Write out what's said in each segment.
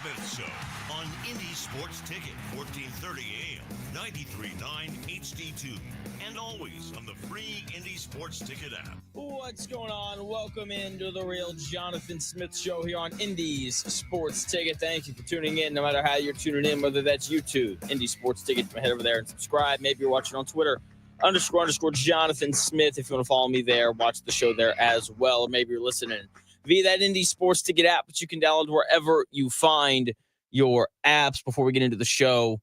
Smith Show on Indy Sports Ticket, 1430 AM, 93.9 HD2, and always on the free Indy Sports Ticket app. What's going on? Welcome into the real Jonathan Smith Show here on Indy's Sports Ticket. Thank you for tuning in, no matter how you're tuning in, whether that's YouTube, Indy Sports Ticket. Head over there and subscribe. Maybe you're watching on Twitter, __ Jonathan Smith. If you want to follow me there, watch the show there as well. Or maybe you're listening via that Indy Sports Ticket app, which you can download wherever you find your apps. Before we get into the show,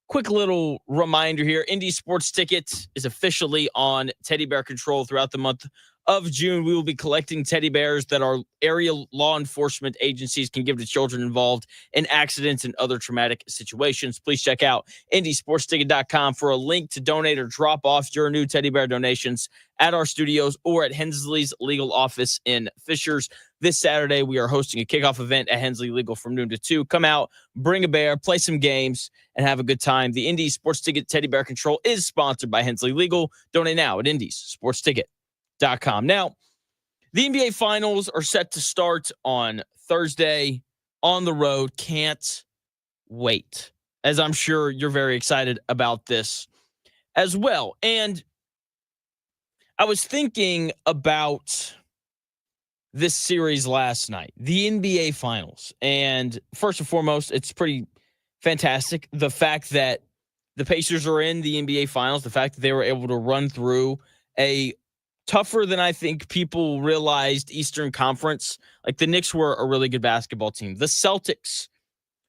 quick little reminder here. Indy Sports Ticket is officially on teddy bear control throughout the month of June. We will be collecting teddy bears that our area law enforcement agencies can give to children involved in accidents and other traumatic situations. Please check out IndySportsTicket.com for a link to donate or drop off your new teddy bear donations at our studios or at Hensley's legal office in Fishers. This Saturday, we are hosting a kickoff event at Hensley Legal from noon to 2. Come out, bring a bear, play some games, and have a good time. The Indy Sports Ticket Teddy Bear Control is sponsored by Hensley Legal. Donate now at IndySportsTicket.com. Now, the NBA Finals are set to start on Thursday on the road. Can't wait, as I'm sure you're very excited about this as well. And I was thinking about this series last night, the NBA Finals. And first and foremost, it's pretty fantastic. The fact that the Pacers are in the NBA Finals, the fact that they were able to run through a tougher than I think people realized Eastern Conference. Like, the Knicks were a really good basketball team. The Celtics,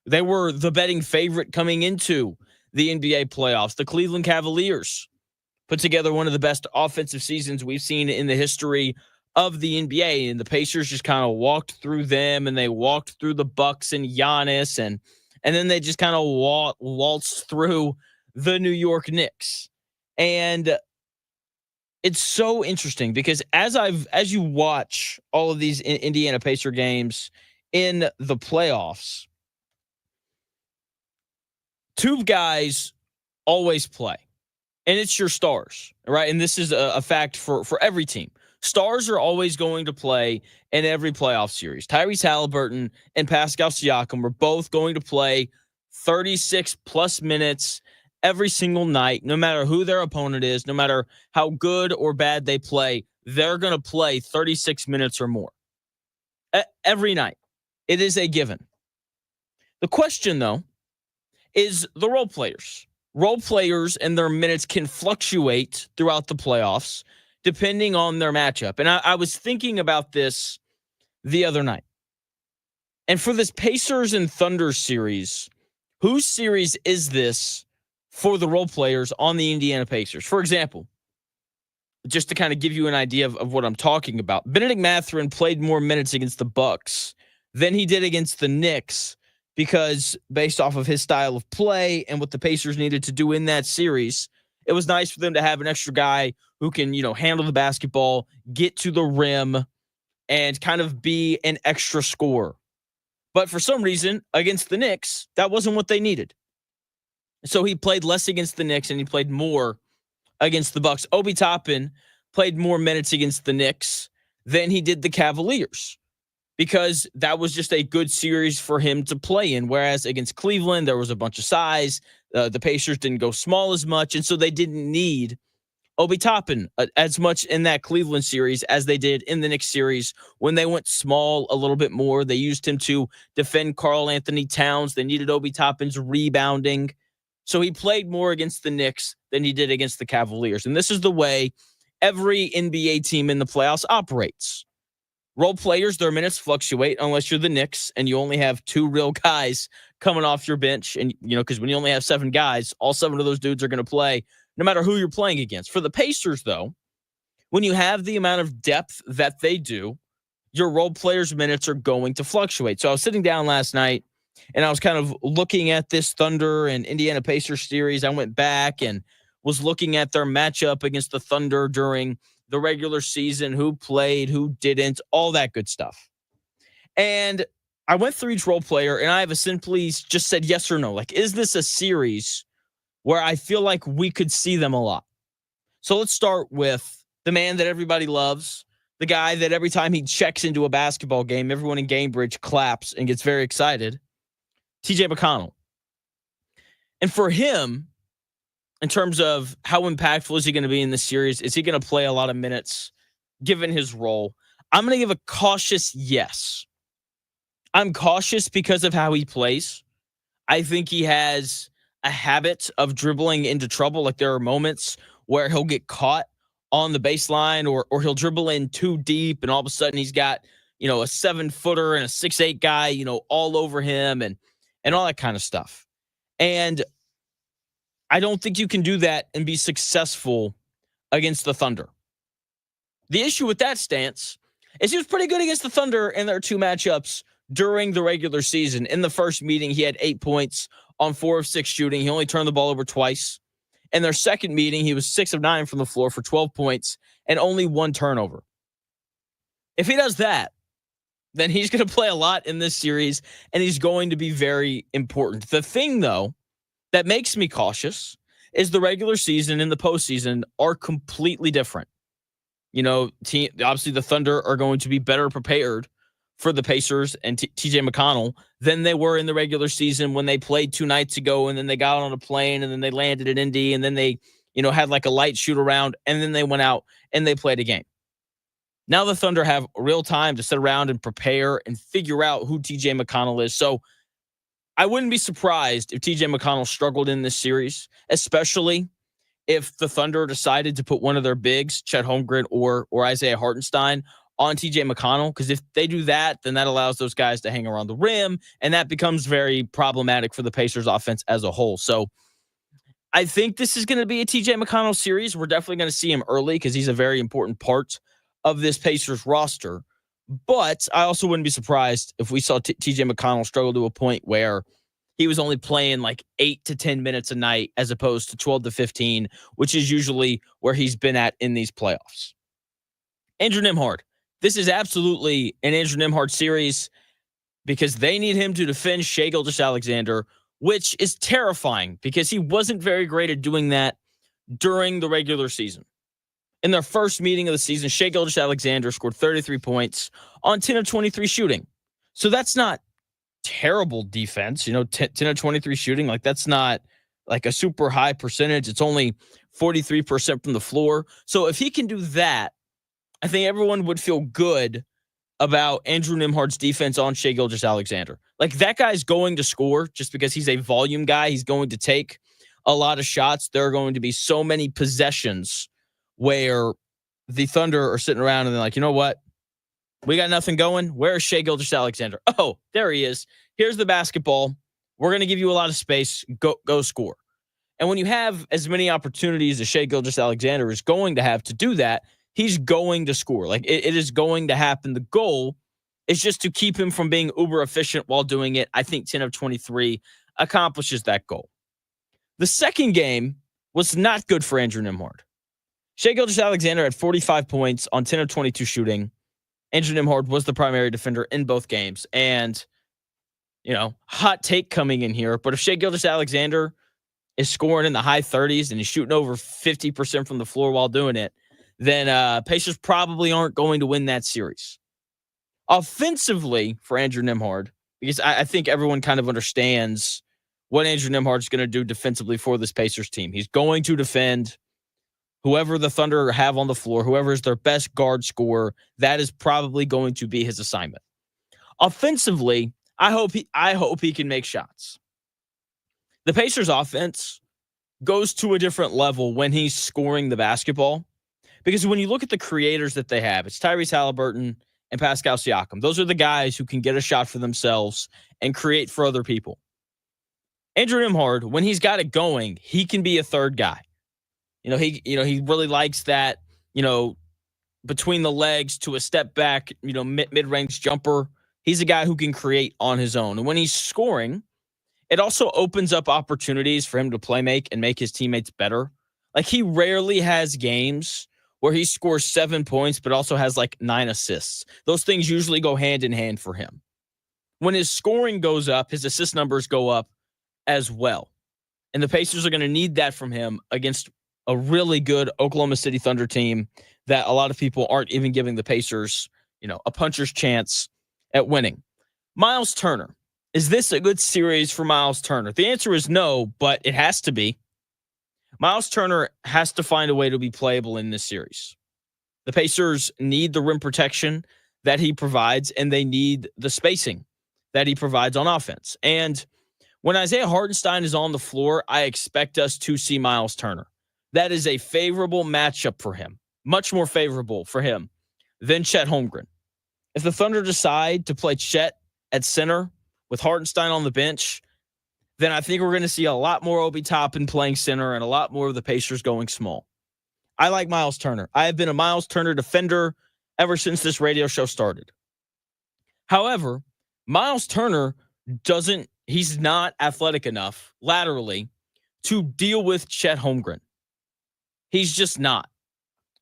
they were the betting favorite coming into the NBA playoffs. The Cleveland Cavaliers put together one of the best offensive seasons we've seen in the history of the NBA, and the Pacers just kind of walked through them, and they walked through the Bucks and Giannis, and then they just kind of waltzed through the New York Knicks. And it's so interesting because as you watch all of these Indiana Pacer games in the playoffs, two guys always play, and it's your stars, right? And this is a fact for every team. Stars are always going to play in every playoff series. Tyrese Halliburton and Pascal Siakam are both going to play 36-plus minutes every single night, no matter who their opponent is, no matter how good or bad they play, they're going to play 36 minutes or more every night. It is a given. The question, though, is the role players. Role players and their minutes can fluctuate throughout the playoffs depending on their matchup. And I was thinking about this the other night. And for this Pacers and Thunder series, whose series is this for the role players on the Indiana Pacers? For example, just to kind of give you an idea of what I'm talking about, Benedict Mathurin played more minutes against the Bucks than he did against the Knicks because based off of his style of play and what the Pacers needed to do in that series, it was nice for them to have an extra guy who can, handle the basketball, get to the rim, and kind of be an extra scorer. But for some reason, against the Knicks, that wasn't what they needed. So he played less against the Knicks, and he played more against the Bucks. Obi Toppin played more minutes against the Knicks than he did the Cavaliers because that was just a good series for him to play in, whereas against Cleveland, there was a bunch of size. The Pacers didn't go small as much, and so they didn't need Obi Toppin as much in that Cleveland series as they did in the Knicks series when they went small a little bit more. They used him to defend Karl Anthony Towns. They needed Obi Toppin's rebounding. So he played more against the Knicks than he did against the Cavaliers. And this is the way every NBA team in the playoffs operates. Role players, their minutes fluctuate unless you're the Knicks and you only have two real guys coming off your bench. And, because when you only have 7 guys, all 7 of those dudes are going to play no matter who you're playing against. For the Pacers, though, when you have the amount of depth that they do, your role players' minutes are going to fluctuate. So I was sitting down last night, and I was kind of looking at this Thunder and Indiana Pacers series. I went back and was looking at their matchup against the Thunder during the regular season, who played, who didn't, all that good stuff. And I went through each role player, and I have simply just said yes or no. Like, is this a series where I feel like we could see them a lot? So let's start with the man that everybody loves, the guy that every time he checks into a basketball game, everyone in Gamebridge claps and gets very excited. TJ McConnell. And for him, in terms of how impactful is he going to be in this series, is he going to play a lot of minutes given his role? I'm going to give a cautious yes. I'm cautious because of how he plays. I think he has a habit of dribbling into trouble. Like there are moments where he'll get caught on the baseline or he'll dribble in too deep and all of a sudden he's got, a 7-footer and a 6'8" guy, all over him and all that kind of stuff. And I don't think you can do that and be successful against the Thunder. The issue with that stance is he was pretty good against the Thunder in their 2 matchups during the regular season. In the first meeting, he had 8 points on 4 of 6 shooting. He only turned the ball over twice. In their second meeting, he was 6 of 9 from the floor for 12 points and only 1 turnover. If he does that, then he's going to play a lot in this series, and he's going to be very important. The thing, though, that makes me cautious is the regular season and the postseason are completely different. Obviously the Thunder are going to be better prepared for the Pacers and TJ McConnell than they were in the regular season when they played 2 nights ago and then they got on a plane and then they landed in Indy and then they, had like a light shoot around and then they went out and they played a game. Now the Thunder have real time to sit around and prepare and figure out who TJ McConnell is. So I wouldn't be surprised if TJ McConnell struggled in this series, especially if the Thunder decided to put one of their bigs, Chet Holmgren or Isaiah Hartenstein, on TJ McConnell, because if they do that, then that allows those guys to hang around the rim, and that becomes very problematic for the Pacers offense as a whole. So I think this is going to be a TJ McConnell series. We're definitely going to see him early because he's a very important part of this Pacers roster. But I also wouldn't be surprised if we saw TJ McConnell struggle to a point where he was only playing like 8 to 10 minutes a night as opposed to 12 to 15, which is usually where he's been at in these playoffs. Andrew Nembhard. This is absolutely an Andrew Nembhard series because they need him to defend Shai Gilgeous-Alexander, which is terrifying because he wasn't very great at doing that during the regular season. In their first meeting of the season, Shai Gilgeous-Alexander scored 33 points on 10 of 23 shooting. So that's not terrible defense. 10 of 23 shooting, like that's not like a super high percentage. It's only 43% from the floor. So if he can do that, I think everyone would feel good about Andrew Nembhard's defense on Shai Gilgeous-Alexander. Like that guy's going to score just because he's a volume guy. He's going to take a lot of shots. There are going to be so many possessions where the Thunder are sitting around and they're like, you know what? We got nothing going. Where's Shai Gilgeous-Alexander? Oh, there he is. Here's the basketball. We're going to give you a lot of space. Go score. And when you have as many opportunities as Shai Gilgeous-Alexander is going to have to do that, he's going to score. Like it is going to happen. The goal is just to keep him from being uber efficient while doing it. I think 10 of 23 accomplishes that goal. The second game was not good for Andrew Nembhard. Shai Gilgeous-Alexander had 45 points on 10 of 22 shooting. Andrew Nembhard was the primary defender in both games. And, hot take coming in here, but if Shai Gilgeous-Alexander is scoring in the high 30s and he's shooting over 50% from the floor while doing it, then Pacers probably aren't going to win that series. Offensively for Andrew Nembhard, because I think everyone kind of understands what Andrew Nembhard is going to do defensively for this Pacers team. He's going to defend whoever the Thunder have on the floor, whoever is their best guard scorer. That is probably going to be his assignment. Offensively, I hope he can make shots. The Pacers offense goes to a different level when he's scoring the basketball. Because when you look at the creators that they have, it's Tyrese Halliburton and Pascal Siakam. Those are the guys who can get a shot for themselves and create for other people. Andrew Nembhard, when he's got it going, he can be a third guy. He really likes that, between the legs to a step back, mid-range jumper. He's a guy who can create on his own. And when he's scoring, it also opens up opportunities for him to play make and make his teammates better. Like he rarely has games where he scores 7 points, but also has like 9 assists. Those things usually go hand in hand for him. When his scoring goes up, his assist numbers go up as well. And the Pacers are going to need that from him against a really good Oklahoma City Thunder team that a lot of people aren't even giving the Pacers, a puncher's chance at winning. Miles Turner. Is this a good series for Miles Turner? The answer is no, but it has to be. Miles Turner has to find a way to be playable in this series. The Pacers need the rim protection that he provides, and they need the spacing that he provides on offense. And when Isaiah Hartenstein is on the floor, I expect us to see Miles Turner. That is a favorable matchup for him, much more favorable for him than Chet Holmgren. If the Thunder decide to play Chet at center with Hartenstein on the bench, then I think we're going to see a lot more Obi Toppin playing center and a lot more of the Pacers going small. I like Miles Turner. I have been a Miles Turner defender ever since this radio show started. However, Miles Turner he's not athletic enough laterally to deal with Chet Holmgren. He's just not.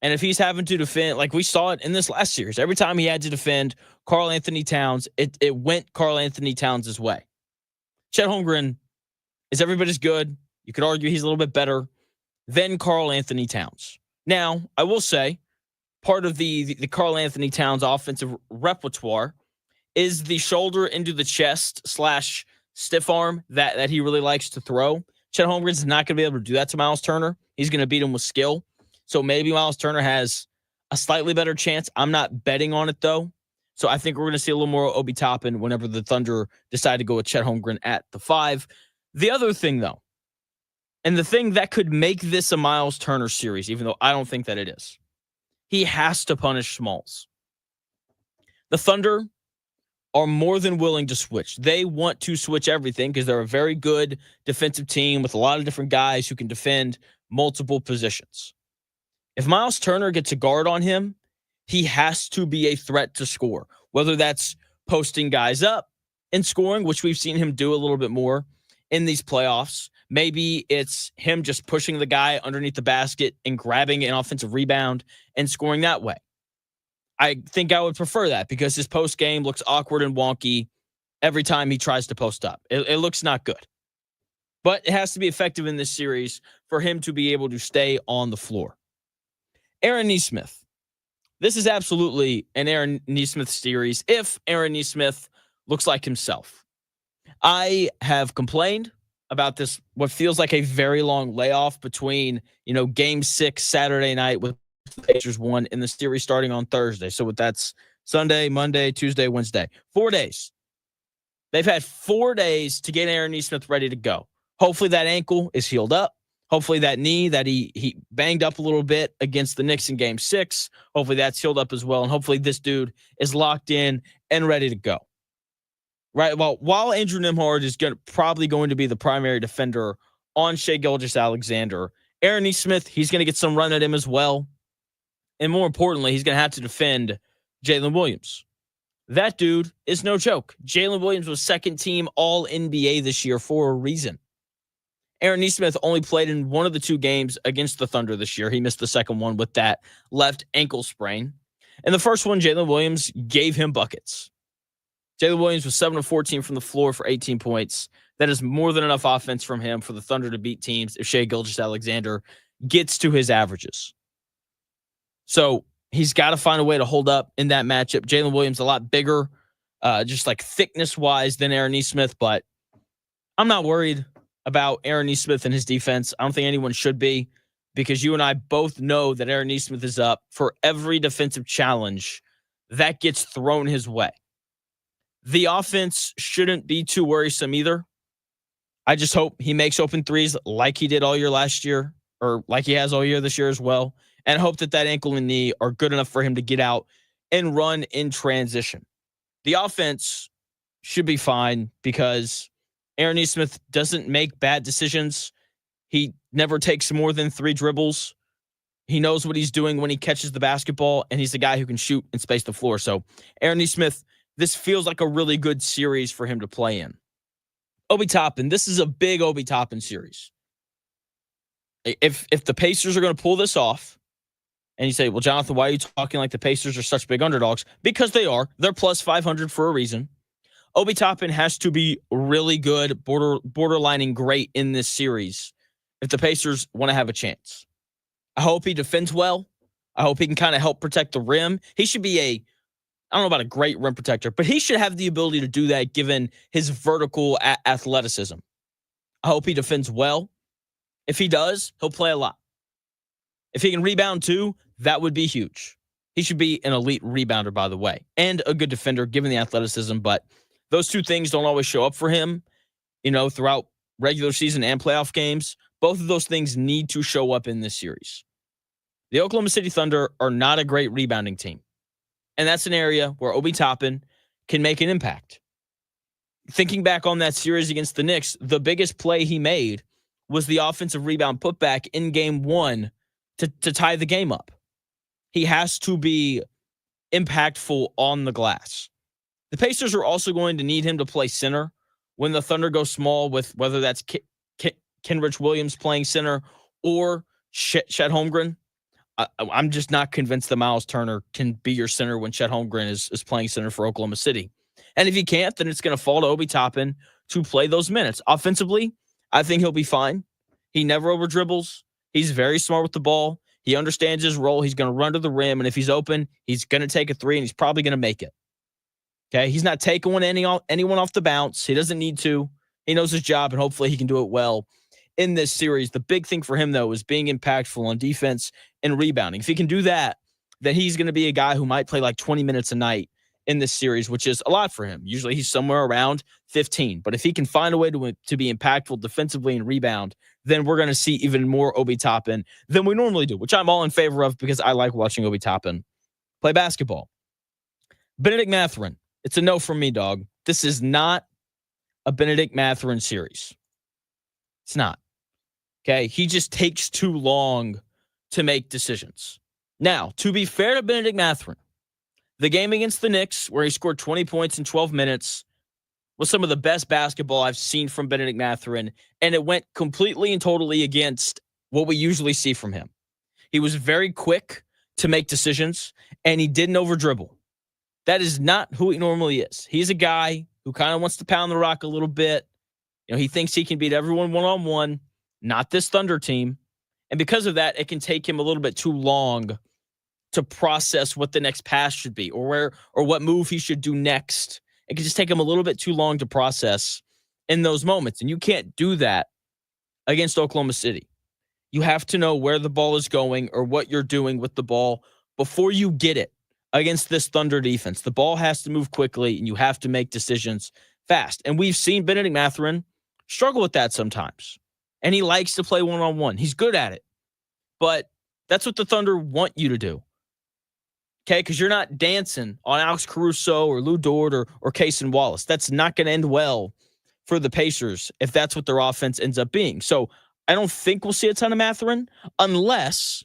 And if he's having to defend, like we saw it in this last series, every time he had to defend Karl Anthony Towns, it went Karl Anthony Towns' way. Chet Holmgren is every bit as good. You could argue he's a little bit better than Karl Anthony Towns. Now, I will say, part of the Karl Anthony Towns offensive repertoire is the shoulder into the chest / stiff arm that he really likes to throw. Chet Holmgren's not going to be able to do that to Miles Turner. He's going to beat him with skill. So maybe Miles Turner has a slightly better chance. I'm not betting on it, though. So I think we're going to see a little more Obi Toppin whenever the Thunder decide to go with Chet Holmgren at the 5. The other thing, though, and the thing that could make this a Miles Turner series, even though I don't think that it is, he has to punish Smalls. The Thunder are more than willing to switch. They want to switch everything because they're a very good defensive team with a lot of different guys who can defend multiple positions. If Miles Turner gets a guard on him, he has to be a threat to score, whether that's posting guys up and scoring, which we've seen him do a little bit more in these playoffs. Maybe it's him just pushing the guy underneath the basket and grabbing an offensive rebound and scoring that way. I think I would prefer that because his post game looks awkward and wonky every time he tries to post up. It looks not good. But it has to be effective in this series for him to be able to stay on the floor. Aaron Nesmith. This is absolutely an Aaron Nesmith series if Aaron Nesmith looks like himself. I have complained about this, what feels like a very long layoff between, game 6 Saturday night with the Pacers won in the series starting on Thursday. So that's Sunday, Monday, Tuesday, Wednesday. 4 days. They've had 4 days to get Aaron Nesmith ready to go. Hopefully that ankle is healed up. Hopefully that knee that he banged up a little bit against the Knicks in game 6, hopefully that's healed up as well. And hopefully this dude is locked in and ready to go. Right. Well, while Andrew Nembhard is probably going to be the primary defender on Shai Gilgeous-Alexander, Aaron Nesmith, he's going to get some run at him as well. And more importantly, he's going to have to defend Jalen Williams. That dude is no joke. Jalen Williams was second team All-NBA this year for a reason. Aaron Nesmith only played in one of the 2 games against the Thunder this year. He missed the second one with that left ankle sprain. And the first one, Jalen Williams gave him buckets. Jalen Williams was 7 of 14 from the floor for 18 points. That is more than enough offense from him for the Thunder to beat teams if Shai Gilgeous-Alexander gets to his averages. So he's got to find a way to hold up in that matchup. Jalen Williams a lot bigger, just like thickness-wise than Aaron Nesmith, but I'm not worried about Aaron Nesmith and his defense. I don't think anyone should be, because you and I both know that Aaron Nesmith is up for every defensive challenge that gets thrown his way. The offense shouldn't be too worrisome either. I just hope he makes open threes like he did all year last year, or like he has all year this year as well, and hope that ankle and knee are good enough for him to get out and run in transition. The offense should be fine because Aaron Nesmith doesn't make bad decisions. He never takes more than 3 dribbles. He knows what he's doing when he catches the basketball, and he's the guy who can shoot and space the floor. So Aaron Nesmith, this feels like a really good series for him to play in. Obi Toppin, this is a big Obi Toppin series. If the Pacers are going to pull this off, and you say, well, Jonathan, why are you talking like the Pacers are such big underdogs? Because they are. They're plus 500 for a reason. Obi Toppin has to be really good, borderlining great in this series if the Pacers want to have a chance. I hope he defends well. I hope he can kind of help protect the rim. He should be I don't know about a great rim protector, but he should have the ability to do that given his vertical athleticism. I hope he defends well. If he does, he'll play a lot. If he can rebound too, that would be huge. He should be an elite rebounder, by the way, and a good defender given the athleticism, but those two things don't always show up for him, throughout regular season and playoff games. Both of those things need to show up in this series. The Oklahoma City Thunder are not a great rebounding team, and that's an area where Obi Toppin can make an impact. Thinking back on that series against the Knicks, the biggest play he made was the offensive rebound putback in game 1 to tie the game up. He has to be impactful on the glass. The Pacers are also going to need him to play center when the Thunder go small, with whether that's Kenrich Williams playing center or Chet Holmgren. I'm just not convinced that Miles Turner can be your center when Chet Holmgren is playing center for Oklahoma City. And if he can't, then it's going to fall to Obi Toppin to play those minutes. Offensively, I think he'll be fine. He never over dribbles. He's very smart with the ball. He understands his role. He's going to run to the rim, and if he's open, he's going to take a three, and he's probably going to make it. Okay, he's not taking anyone off the bounce. He doesn't need to. He knows his job, and hopefully he can do it well in this series. The big thing for him, though, is being impactful on defense and rebounding. If he can do that, then he's going to be a guy who might play like 20 minutes a night in this series, which is a lot for him. Usually he's somewhere around 15. But if he can find a way to be impactful defensively and rebound, then we're going to see even more Obi Toppin than we normally do, which I'm all in favor of because I like watching Obi Toppin play basketball. Benedict Mathurin. It's a no from me, dog. This is not a Benedict Mathurin series. It's not. Okay? He just takes too long to make decisions. Now, to be fair to Benedict Mathurin, the game against the Knicks, where he scored 20 points in 12 minutes, was some of the best basketball I've seen from Benedict Mathurin, and it went completely and totally against what we usually see from him. He was very quick to make decisions, and he didn't over-dribble. That is not who he normally is. He's a guy who kind of wants to pound the rock a little bit. He thinks he can beat everyone one-on-one, not this Thunder team. And because of that, it can take him a little bit too long to process what the next pass should be or what move he should do next. It can just take him a little bit too long to process in those moments. And you can't do that against Oklahoma City. You have to know where the ball is going or what you're doing with the ball before you get it against this Thunder defense. The ball has to move quickly, and you have to make decisions fast. And we've seen Benedict Mathurin struggle with that sometimes. And he likes to play one-on-one. He's good at it. But that's what the Thunder want you to do. Okay, because you're not dancing on Alex Caruso or Lou Dort or Cason Wallace. That's not going to end well for the Pacers if that's what their offense ends up being. So I don't think we'll see a ton of Mathurin unless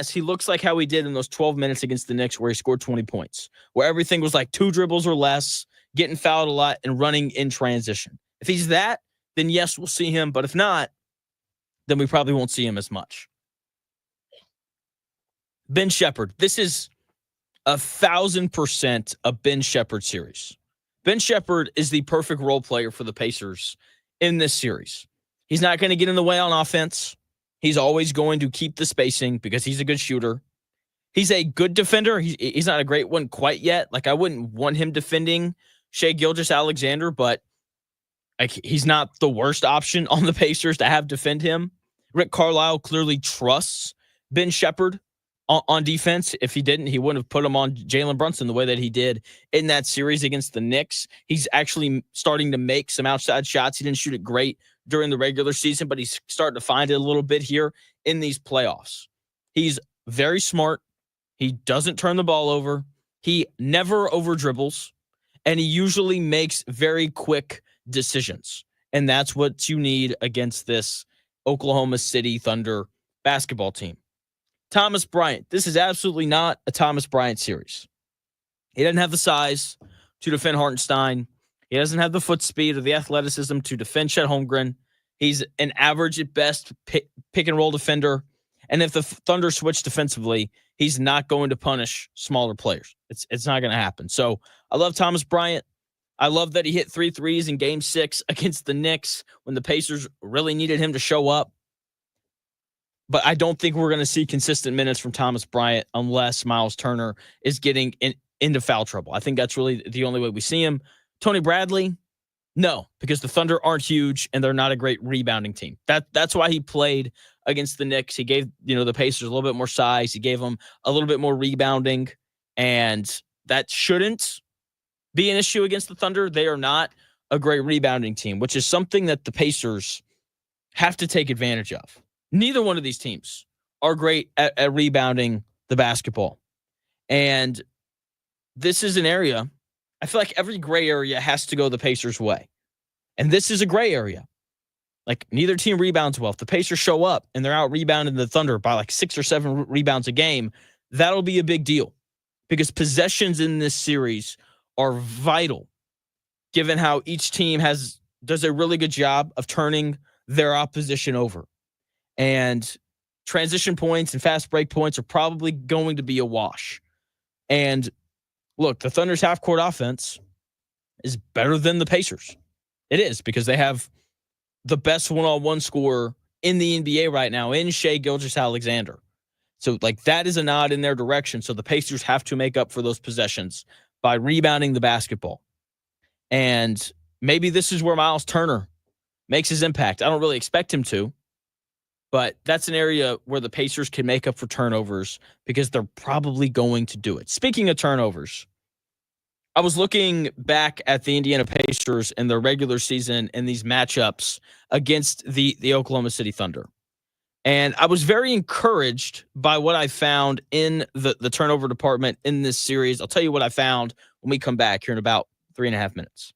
he looks like how he did in those 12 minutes against the Knicks where he scored 20 points, where everything was like 2 dribbles or less, getting fouled a lot, and running in transition. If he's that, then yes, we'll see him. But if not, then we probably won't see him as much. Ben Shepherd. This is 1,000% a Ben Shepherd series. Ben Shepherd is the perfect role player for the Pacers in this series. He's not going to get in the way on offense. He's always going to keep the spacing because he's a good shooter. He's a good defender. He's not a great one quite yet. Like, I wouldn't want him defending Shai Gilgeous-Alexander, but he's not the worst option on the Pacers to have defend him. Rick Carlisle clearly trusts Ben Shepherd on defense. If he didn't, he wouldn't have put him on Jalen Brunson the way that he did in that series against the Knicks. He's actually starting to make some outside shots. He didn't shoot it great during the regular season, but he's starting to find it a little bit here in these playoffs. He's very smart. He doesn't turn the ball over. He never over dribbles, and he usually makes very quick decisions. And that's what you need against this Oklahoma City Thunder basketball team. Thomas Bryant. This is absolutely not a Thomas Bryant series. He doesn't have the size to defend Hartenstein. He doesn't have the foot speed or the athleticism to defend Chet Holmgren. He's an average at best pick and roll defender. And if the Thunder switch defensively, he's not going to punish smaller players. It's not going to happen. So I love Thomas Bryant. I love that he hit 3 threes in Game 6 against the Knicks when the Pacers really needed him to show up. but I don't think we're going to see consistent minutes from Thomas Bryant unless Miles Turner is getting into foul trouble. I think that's really the only way we see him. Tony Bradley, no, because the Thunder aren't huge and they're not a great rebounding team. That's why he played against the Knicks. He gave, the Pacers a little bit more size. He gave them a little bit more rebounding, and that shouldn't be an issue against the Thunder. They are not a great rebounding team, which is something that the Pacers have to take advantage of. Neither one of these teams are great at rebounding the basketball. And this is an area, I feel like every gray area has to go the Pacers' way. And this is a gray area. Like, neither team rebounds well. If the Pacers show up and they're out rebounding the Thunder by like 6 or 7 rebounds a game, that'll be a big deal because possessions in this series are vital, given how each team does a really good job of turning their opposition over. And transition points and fast break points are probably going to be a wash. And look, the Thunder's half-court offense is better than the Pacers. It is, because they have the best one-on-one scorer in the NBA right now in Shai Gilgeous-Alexander. So, that is a nod in their direction. So the Pacers have to make up for those possessions by rebounding the basketball. And maybe this is where Miles Turner makes his impact. I don't really expect him to, but that's an area where the Pacers can make up for turnovers because they're probably going to do it. Speaking of turnovers, I was looking back at the Indiana Pacers in their regular season and these matchups against the Oklahoma City Thunder. And I was very encouraged by what I found in the turnover department in this series. I'll tell you what I found when we come back here in about 3.5 minutes.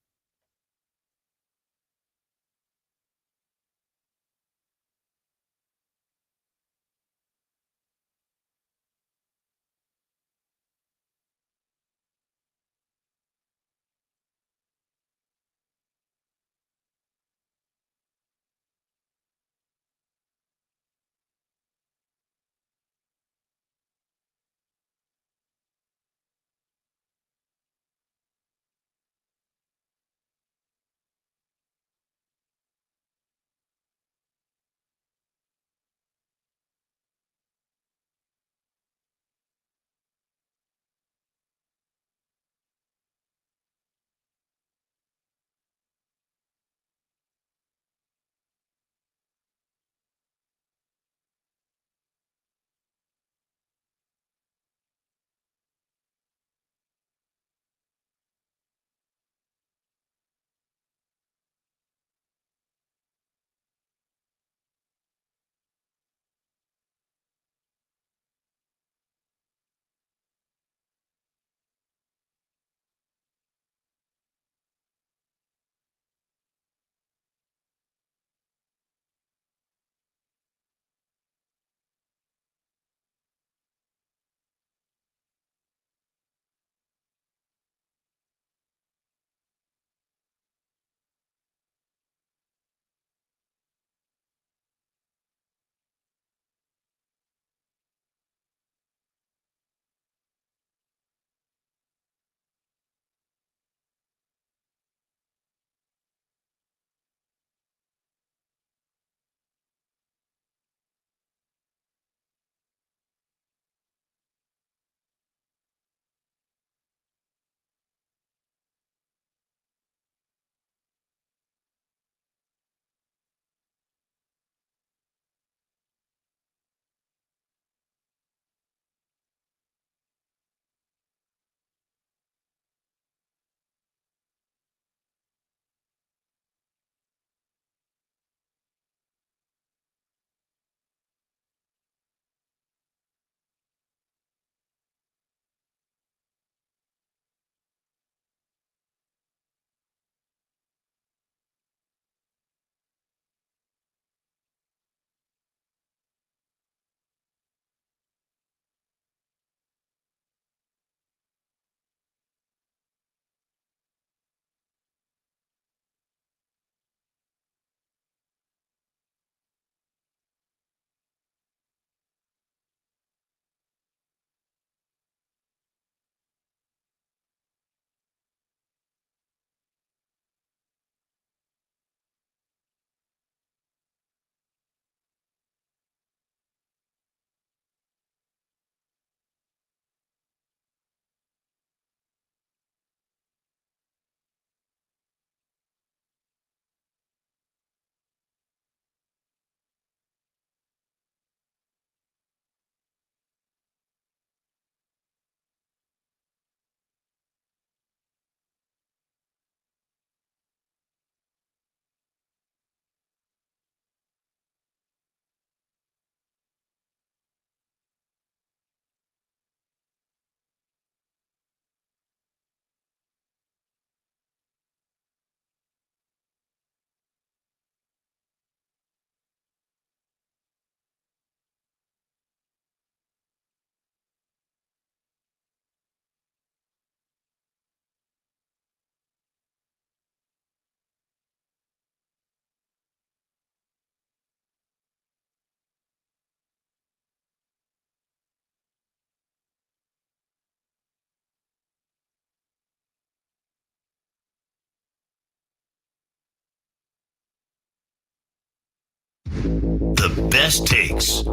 The best takes.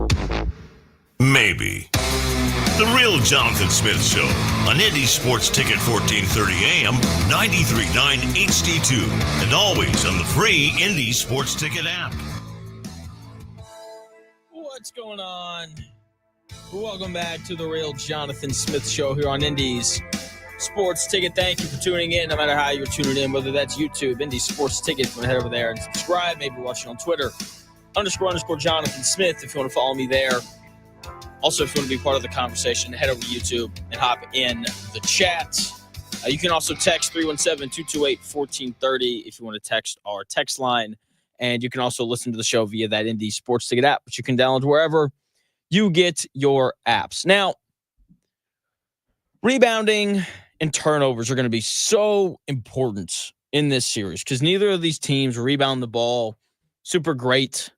Maybe. The Real Jonathan Smith Show on Indy Sports Ticket 1430 AM, 93.9 HD2, and always on the free Indy Sports Ticket app. What's going on? Welcome back to the Real Jonathan Smith Show here on Indy's Sports Ticket. Thank you for tuning in, no matter how you're tuning in, whether that's YouTube, Indy Sports Ticket. You want to head over there and subscribe. Maybe watching on Twitter, _ Jonathan Smith, if you want to follow me there. Also, if you want to be part of the conversation, head over to YouTube and hop in the chat. You can also text 317-228-1430 if you want to text our text line. And you can also listen to the show via that Indy Sports Ticket app, which you can download wherever you get your apps. Now, rebounding and turnovers are going to be so important in this series because neither of these teams rebound the ball super great.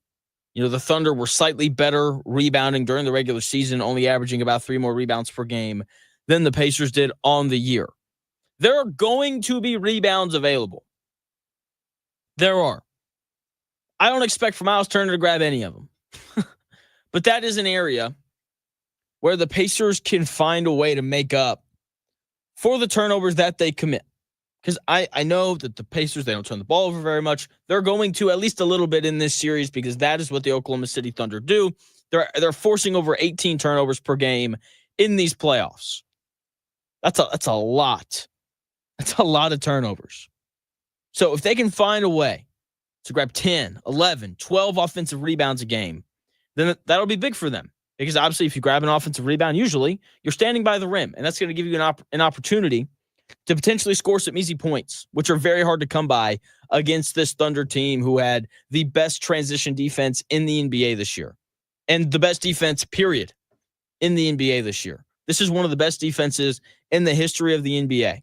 You know, the Thunder were slightly better rebounding during the regular season, only averaging about 3 more rebounds per game than the Pacers did on the year. There are going to be rebounds available. There are. I don't expect for Miles Turner to grab any of them. But that is an area where the Pacers can find a way to make up for the turnovers that they commit. Because I know that the Pacers, they don't turn the ball over very much. They're going to at least a little bit in this series because that is what the Oklahoma City Thunder do. They're forcing over 18 turnovers per game in these playoffs. That's a lot. That's a lot of turnovers. So if they can find a way to grab 10, 11, 12 offensive rebounds a game, then that'll be big for them. Because obviously if you grab an offensive rebound, usually you're standing by the rim, and that's going to give you an opportunity to potentially score some easy points, which are very hard to come by against this Thunder team who had the best transition defense in the NBA this year. And the best defense, period, in the NBA this year. This is one of the best defenses in the history of the NBA.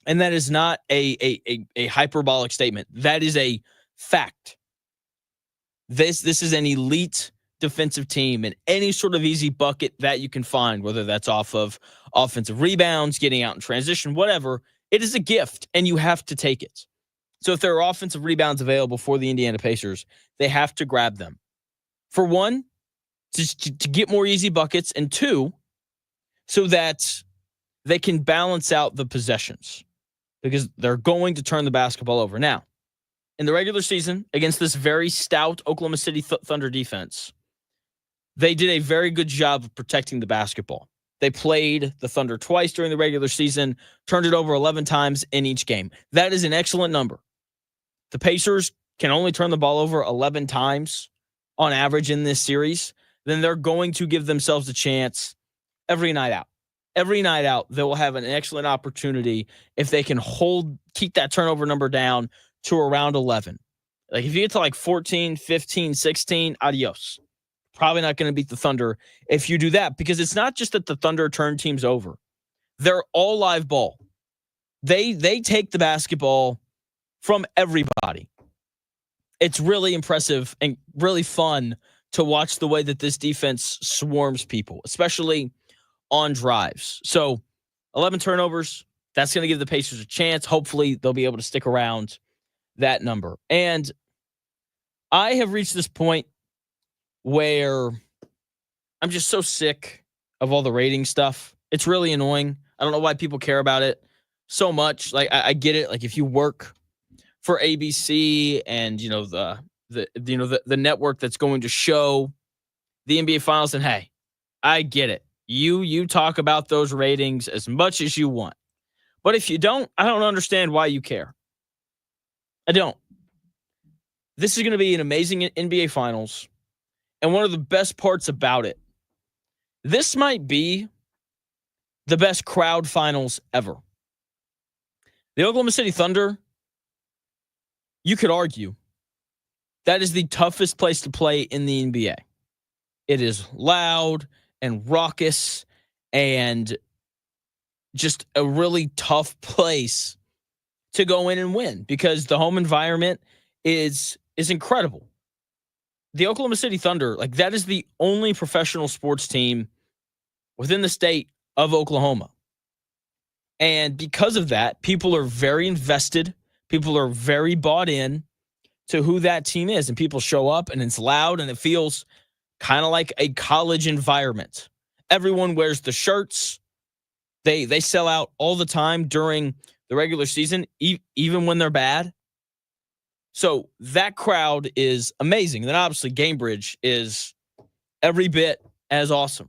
And that is not a hyperbolic statement. That is a fact. This is an elite defensive team, and any sort of easy bucket that you can find, whether that's off of offensive rebounds, getting out in transition, whatever, it is a gift, and you have to take it. So if there are offensive rebounds available for the Indiana Pacers, they have to grab them. For one, to get more easy buckets, and two, so that they can balance out the possessions, because they're going to turn the basketball over. Now, in the regular season, against this very stout Oklahoma City Thunder defense, they did a very good job of protecting the basketball. They played the Thunder twice during the regular season, turned it over 11 times in each game. That is an excellent number. The Pacers can only turn the ball over 11 times on average in this series. Then they're going to give themselves a chance every night out. Every night out, they will have an excellent opportunity if they can keep that turnover number down to around 11. Like if you get to like 14, 15, 16, adios. Probably not going to beat the Thunder if you do that, because it's not just that the Thunder turn teams over. They're all live ball. They take the basketball from everybody. It's really impressive and really fun to watch the way that this defense swarms people, especially on drives. So 11 turnovers, that's going to give the Pacers a chance. Hopefully they'll be able to stick around that number. And I have reached this point where I'm just so sick of all the rating stuff. It's really annoying. I don't know why people care about it so much. Like I get it. Like if you work for ABC and the network that's going to show the NBA Finals, and hey, I get it. You talk about those ratings as much as you want. But if you don't, I don't understand why you care. I don't. This is going to be an amazing NBA Finals. And one of the best parts about it, this might be the best crowd finals ever. The Oklahoma City Thunder, you could argue, that is the toughest place to play in the NBA. It is loud and raucous and just a really tough place to go in and win because the home environment is incredible. The Oklahoma City Thunder, like that is the only professional sports team within the state of Oklahoma. And because of that, people are very invested. People are very bought in to who that team is. And people show up and it's loud and it feels kind of like a college environment. Everyone wears the shirts. They sell out all the time during the regular season, even when they're bad. So that crowd is amazing. And then obviously Gamebridge is every bit as awesome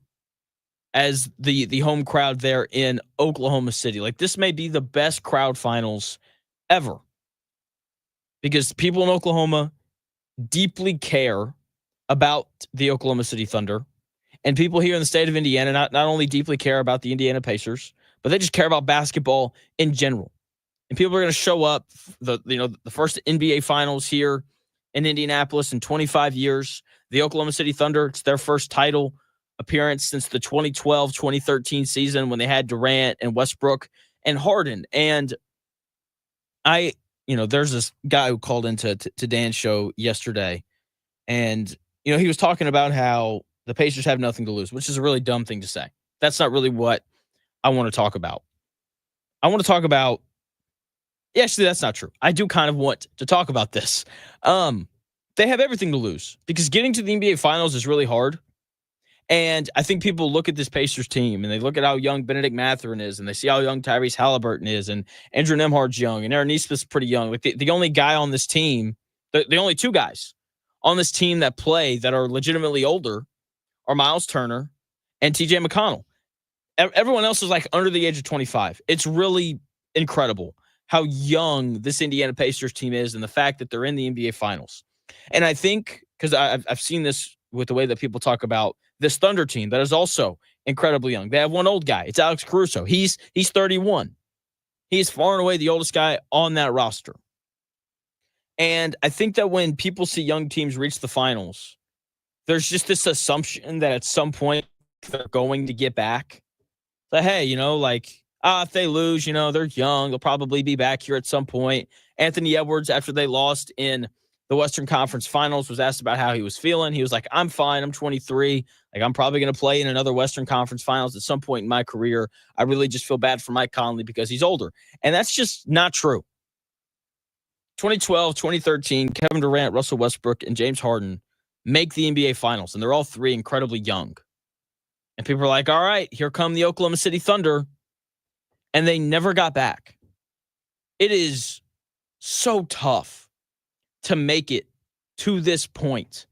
as the home crowd there in Oklahoma City. Like, this may be the best crowd finals ever because people in Oklahoma deeply care about the Oklahoma City Thunder. And people here in the state of Indiana not only deeply care about the Indiana Pacers, but they just care about basketball in general. And people are going to show up the first NBA Finals here in Indianapolis in 25 years. The Oklahoma City Thunder, it's their first title appearance since the 2012-2013 season when they had Durant and Westbrook and Harden. And there's this guy who called into Dan's show yesterday, and he was talking about how the Pacers have nothing to lose, which is a really dumb thing to say. That's not really what I want to talk about. I want to talk about actually, that's not true. I do kind of want to talk about this. They have everything to lose because getting to the NBA Finals is really hard. And I think people look at this Pacers team and they look at how young Benedict Mathurin is, and they see how young Tyrese Halliburton is, and Andrew Nembhard's young, and Aaron Nesmith's pretty young. Like the only guy on this team, the only two guys on this team that play that are legitimately older are Miles Turner and TJ McConnell. Everyone else is like under the age of 25. It's really incredible how young this Indiana Pacers team is and the fact that they're in the NBA Finals. And I think, because I've seen this with the way that people talk about this Thunder team that is also incredibly young. They have one old guy. It's Alex Caruso. He's 31. He's far and away the oldest guy on that roster. And I think that when people see young teams reach the finals, there's just this assumption that at some point they're going to get back. So, hey, if they lose, they're young. They'll probably be back here at some point. Anthony Edwards, after they lost in the Western Conference Finals, was asked about how he was feeling. He was like, I'm fine. I'm 23. Like, I'm probably going to play in another Western Conference Finals at some point in my career. I really just feel bad for Mike Conley because he's older. And that's just not true. 2012, 2013, Kevin Durant, Russell Westbrook, and James Harden make the NBA Finals, and they're all three incredibly young. And people are like, all right, here come the Oklahoma City Thunder. And they never got back. It is so tough to make it to this point,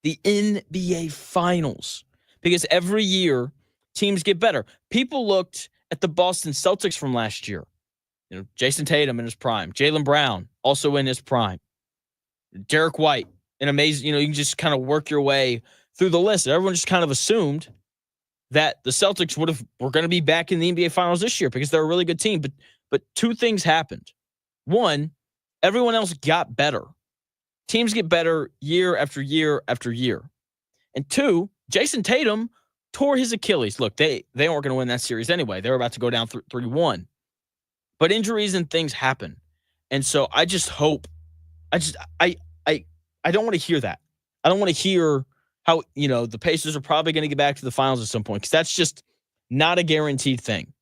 the NBA Finals, because every year teams get better. People looked at the Boston Celtics from last year. Jason Tatum in his prime, Jaylen Brown also in his prime, Derek White, an amazing, you can just kind of work your way through the list. Everyone just kind of assumed that the Celtics were going to be back in the NBA Finals this year because they're a really good team. But two things happened. One, everyone else got better. Teams get better year after year after year. And two, Jason Tatum tore his Achilles. Look, they weren't going to win that series anyway. They were about to go down 3-1. But injuries and things happen. And so I just hope, I don't want to hear that. I don't want to hear how, the Pacers are probably going to get back to the finals at some point, because that's just not a guaranteed thing.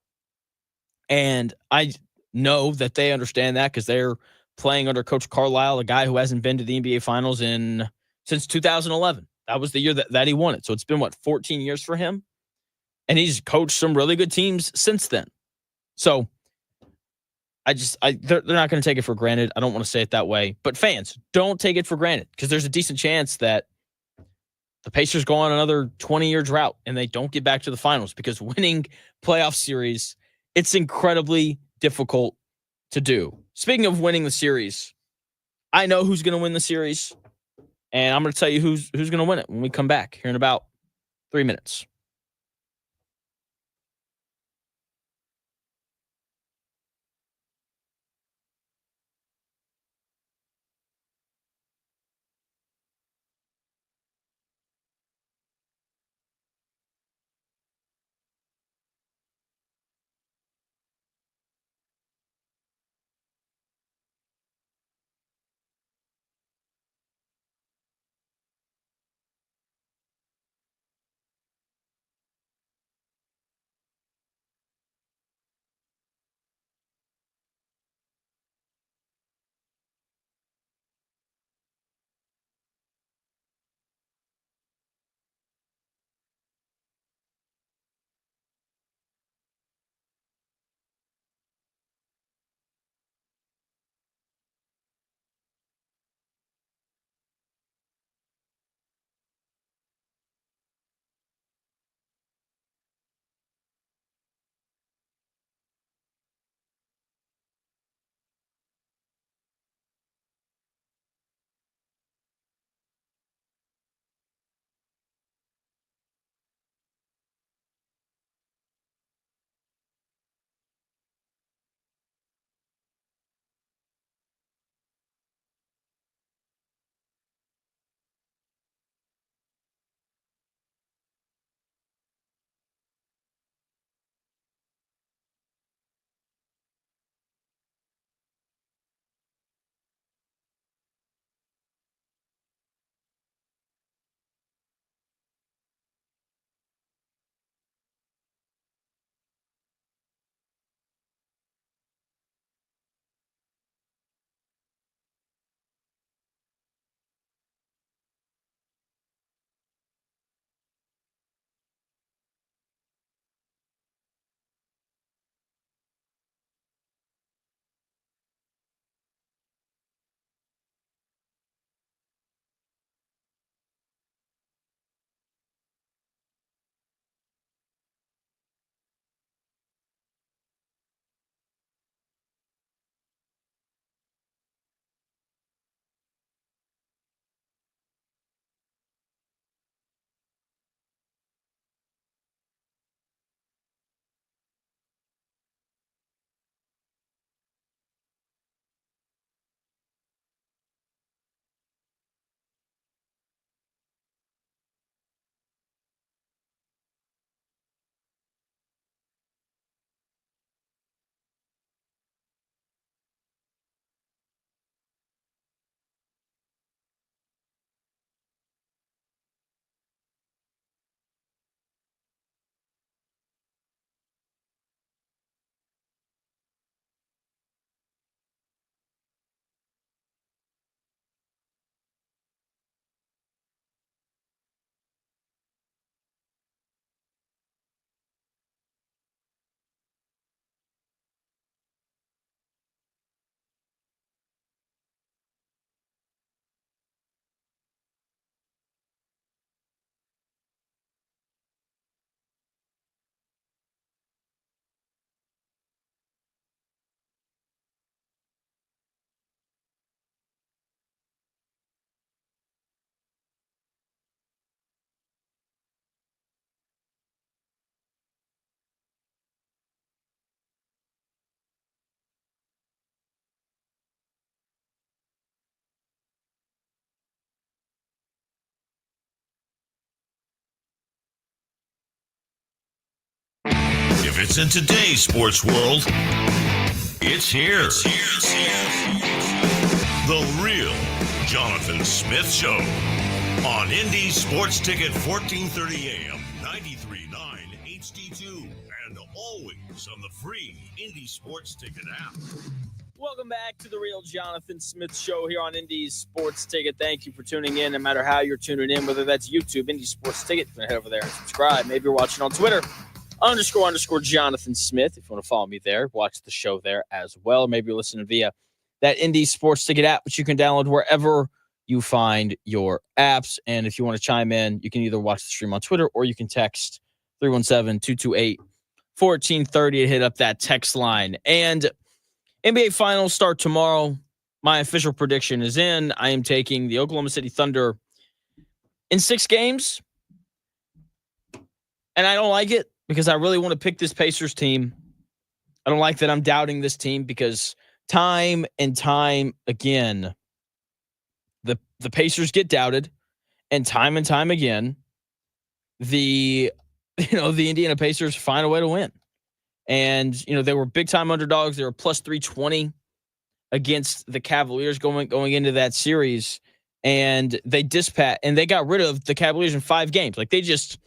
And I know that they understand that because they're playing under Coach Carlisle, a guy who hasn't been to the NBA Finals since 2011. That was the year that he won it. So it's been, 14 years for him? And he's coached some really good teams since then. So they're not going to take it for granted. I don't want to say it that way. But fans, don't take it for granted, because there's a decent chance that the Pacers go on another 20-year drought and they don't get back to the finals, because winning playoff series, it's incredibly difficult to do. Speaking of winning the series, I know who's going to win the series, and I'm going to tell you who's going to win it when we come back here in about 3 minutes. If it's in today's sports world, it's here. The Real Jonathan Smith Show on Indy Sports Ticket 1430 AM, 93.9 HD2, and always on the free Indy Sports Ticket app. Welcome back to the Real Jonathan Smith Show here on Indy Sports Ticket. Thank you for tuning in, no matter how you're tuning in, whether that's YouTube, Indy Sports Ticket. You can head over there and subscribe. Maybe you're watching on Twitter, _ Jonathan Smith. If you want to follow me there, watch the show there as well. Maybe you're listening via that Indy Sports Ticket app, which you can download wherever you find your apps. And if you want to chime in, you can either watch the stream on Twitter or you can text 317-228-1430 and hit up that text line. And NBA Finals start tomorrow. My official prediction is in. I am taking the Oklahoma City Thunder in 6 games. And I don't like it because I really want to pick this Pacers team. I don't like that I'm doubting this team because time and time again, the Pacers get doubted, and time again, the Indiana Pacers find a way to win. And, they were big-time underdogs. They were plus 320 against the Cavaliers going into that series. And they got rid of the Cavaliers in 5 games. Like, they just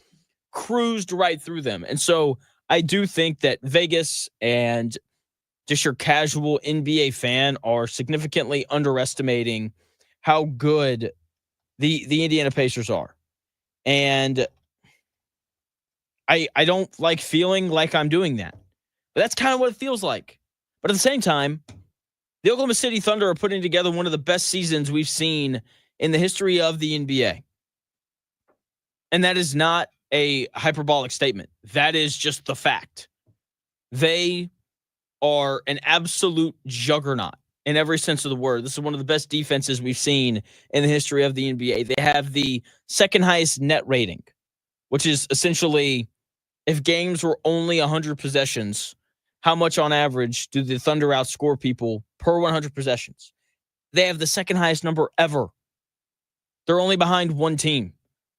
cruised right through them. And so I do think that Vegas and just your casual NBA fan are significantly underestimating how good the Indiana Pacers are. And I don't like feeling like I'm doing that. But that's kind of what it feels like. But at the same time, the Oklahoma City Thunder are putting together one of the best seasons we've seen in the history of the NBA. And that is not a hyperbolic statement. That is just the fact. They are an absolute juggernaut in every sense of the word. This is one of the best defenses we've seen in the history of the NBA. They have the second highest net rating, which is essentially if games were only 100 possessions, how much on average do the Thunder outscore people per 100 possessions? They have the second highest number ever. They're only behind one team,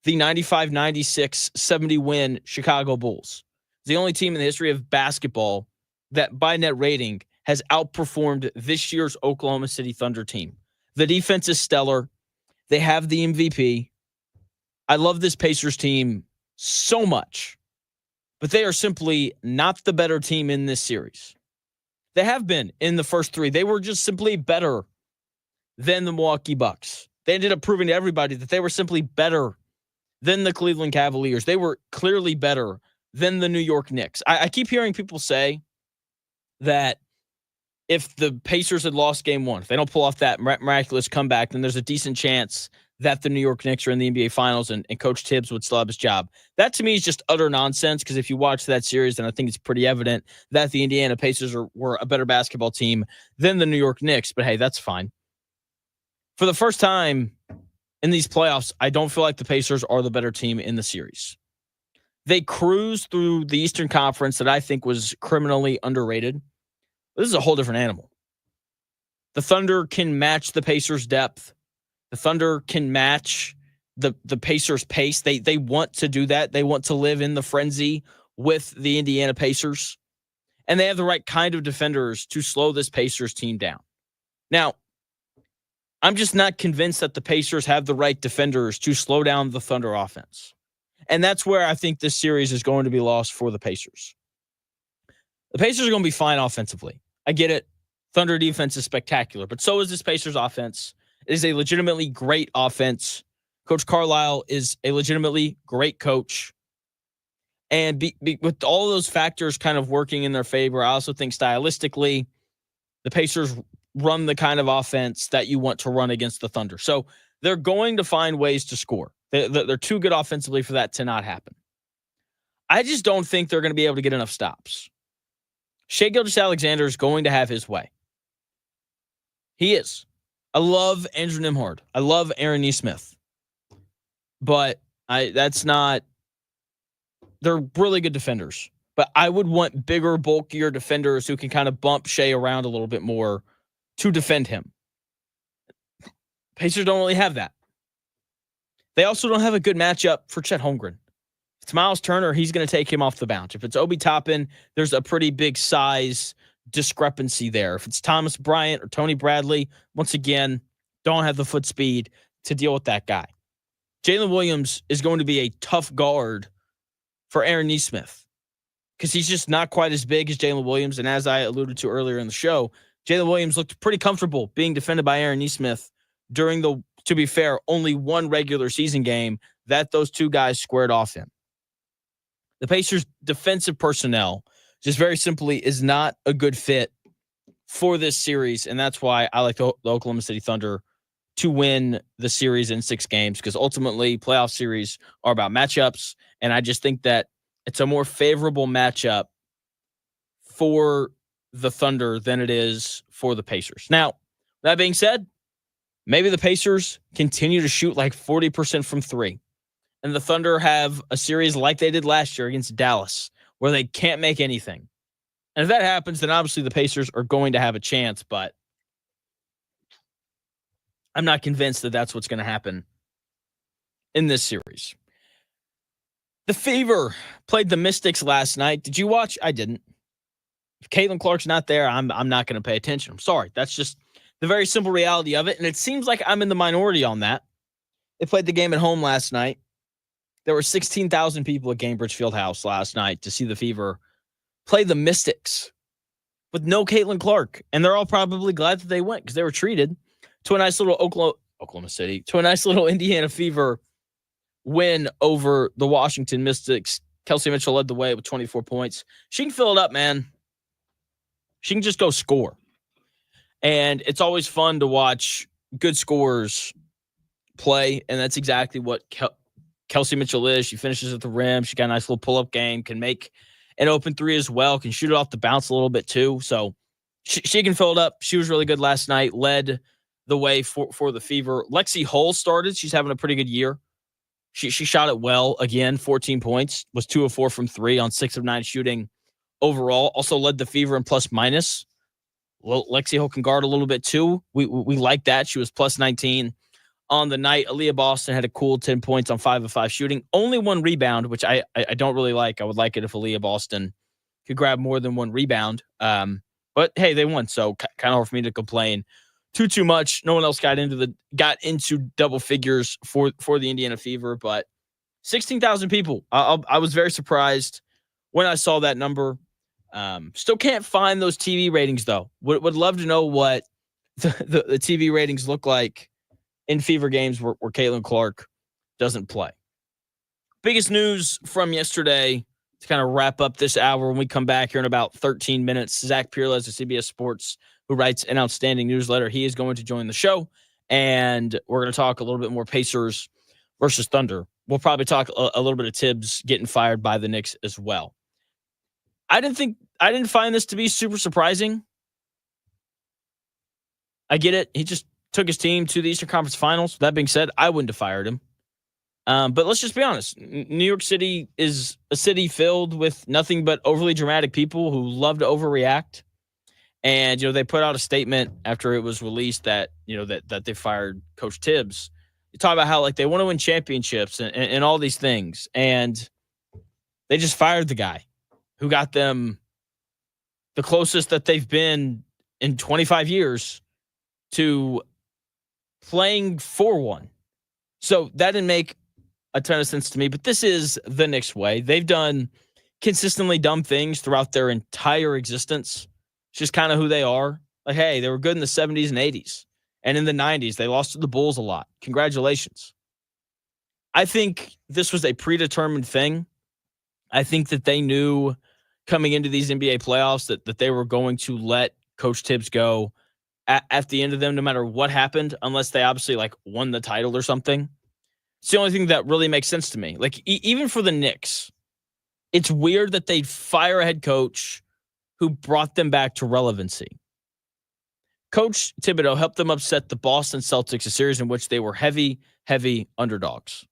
the 95-96 70-win Chicago Bulls. It's the only team in the history of basketball that by net rating has outperformed this year's Oklahoma City Thunder team. The defense is stellar. They have the MVP. I love this Pacers team so much, but they are simply not the better team in this series. They have been in the first 3. They were just simply better than the Milwaukee Bucks. They ended up proving to everybody that they were simply better than the Cleveland Cavaliers. They were clearly better than the New York Knicks. I keep hearing people say that if the Pacers had lost game 1, if they don't pull off that miraculous comeback, then there's a decent chance that the New York Knicks are in the NBA Finals and Coach Tibbs would still have his job. That to me is just utter nonsense because if you watch that series, then I think it's pretty evident that the Indiana Pacers were a better basketball team than the New York Knicks. But hey, that's fine. For the first time in these playoffs, I don't feel like the Pacers are the better team in the series. They cruised through the Eastern Conference that I think was criminally underrated. This is a whole different animal. The Thunder can match the Pacers' depth. The Thunder can match the Pacers' pace. They want to do that. They want to live in the frenzy with the Indiana Pacers. And they have the right kind of defenders to slow this Pacers team down. Now, I'm just not convinced that the Pacers have the right defenders to slow down the Thunder offense. And that's where I think this series is going to be lost for the Pacers. The Pacers are going to be fine offensively. I get it. Thunder defense is spectacular, but so is this Pacers offense. It is a legitimately great offense. Coach Carlisle is a legitimately great coach. And with all those factors kind of working in their favor, I also think stylistically, the Pacers run the kind of offense that you want to run against the Thunder. So they're going to find ways to score. They're too good offensively for that to not happen. I just don't think they're going to be able to get enough stops. Shai Gilgeous-Alexander is going to have his way. He is. I love Andrew Nembhard. I love Aaron Nesmith. But that's not... They're really good defenders. But I would want bigger, bulkier defenders who can kind of bump Shai around a little bit more to defend him. Pacers don't really have that. They also don't have a good matchup for Chet Holmgren. it's Miles Turner, he's going to take him off the bench. If it's Obi Toppin, there's a pretty big size discrepancy there. If it's Thomas Bryant or Tony Bradley, once again, don't have the foot speed to deal with that guy. Jalen Williams is going to be a tough guard for Aaron Nesmith because he's just not quite as big as Jalen Williams. And as I alluded to earlier in the show, Jalen Williams looked pretty comfortable being defended by Aaron Nesmith during the, to be fair, only one regular season game that those two guys squared off in. The Pacers' defensive personnel just very simply is not a good fit for this series, and that's why I like the Oklahoma City Thunder to win the series in 6 games, because ultimately playoff series are about matchups, and I just think that it's a more favorable matchup for the Thunder than it is for the Pacers. Now, that being said, maybe the Pacers continue to shoot like 40% from 3, and the Thunder have a series like they did last year against Dallas where they can't make anything. And if that happens, then obviously the Pacers are going to have a chance, but I'm not convinced that that's what's going to happen in this series. The Fever played the Mystics last night. Did you watch? I didn't. If Caitlin Clark's not there, I'm not going to pay attention. I'm sorry. That's just the very simple reality of it, and it seems like I'm in the minority on that. They played the game at home last night. There were 16,000 people at Gainbridge Fieldhouse last night to see the Fever play the Mystics with no Caitlin Clark, and they're all probably glad that they went because they were treated to a nice little Oklahoma City, to a nice little Indiana Fever win over the Washington Mystics. Kelsey Mitchell led the way with 24 points. She can fill it up, man. She can just go score. And it's always fun to watch good scorers play, and that's exactly what Kelsey Mitchell is. She finishes at the rim. She got a nice little pull-up game, can make an open 3 as well, can shoot it off the bounce a little bit too. So she can fill it up. She was really good last night, led the way for the Fever. Lexi Hull started. She's having a pretty good year. She shot it well again, 14 points, was 2 of 4 from 3 on 6 of 9 shooting overall. Also led the Fever in plus minus. Well, Lexi Hull can guard a little bit too. We like that. She was plus 19 on the night. Aaliyah Boston had a cool 10 points on 5 of 5 shooting. Only 1 rebound, which I don't really like. I would like it if Aaliyah Boston could grab more than 1 rebound. But hey, they won, so kind of hard for me to complain too much. No one else got into double figures for the Indiana Fever, but 16,000 people. I was very surprised when I saw that number. Still can't find those TV ratings though. Would love to know what the TV ratings look like in Fever games where Caitlin Clark doesn't play. Biggest news from yesterday to kind of wrap up this hour when we come back here in about 13 minutes. Zach Pereles of CBS Sports, who writes an outstanding newsletter, he is going to join the show, and we're going to talk a little bit more Pacers versus Thunder. We'll probably talk a little bit of Tibbs getting fired by the Knicks as well. I didn't find this to be super surprising. I get it. He just took his team to the Eastern Conference Finals. That being said, I wouldn't have fired him. But let's just be honest. New York City is a city filled with nothing but overly dramatic people who love to overreact. And, they put out a statement after it was released that, that they fired Coach Tibbs. You talk about how, like, they want to win championships and all these things. And they just fired the guy who got them the closest that they've been in 25 years to playing for one. So that didn't make a ton of sense to me, but this is the Knicks way. They've done consistently dumb things throughout their entire existence. It's just kind of who they are. Like, hey, they were good in the 70s and 80s. And in the 90s, they lost to the Bulls a lot. Congratulations. I think this was a predetermined thing. I think that they knew coming into these NBA playoffs that they were going to let Coach Tibbs go at the end of them, no matter what happened, unless they obviously like won the title or something. It's the only thing that really makes sense to me. Like, even for the Knicks, it's weird that they'd fire a head coach who brought them back to relevancy. Coach Thibedeau helped them upset the Boston Celtics, a series in which they were heavy underdogs.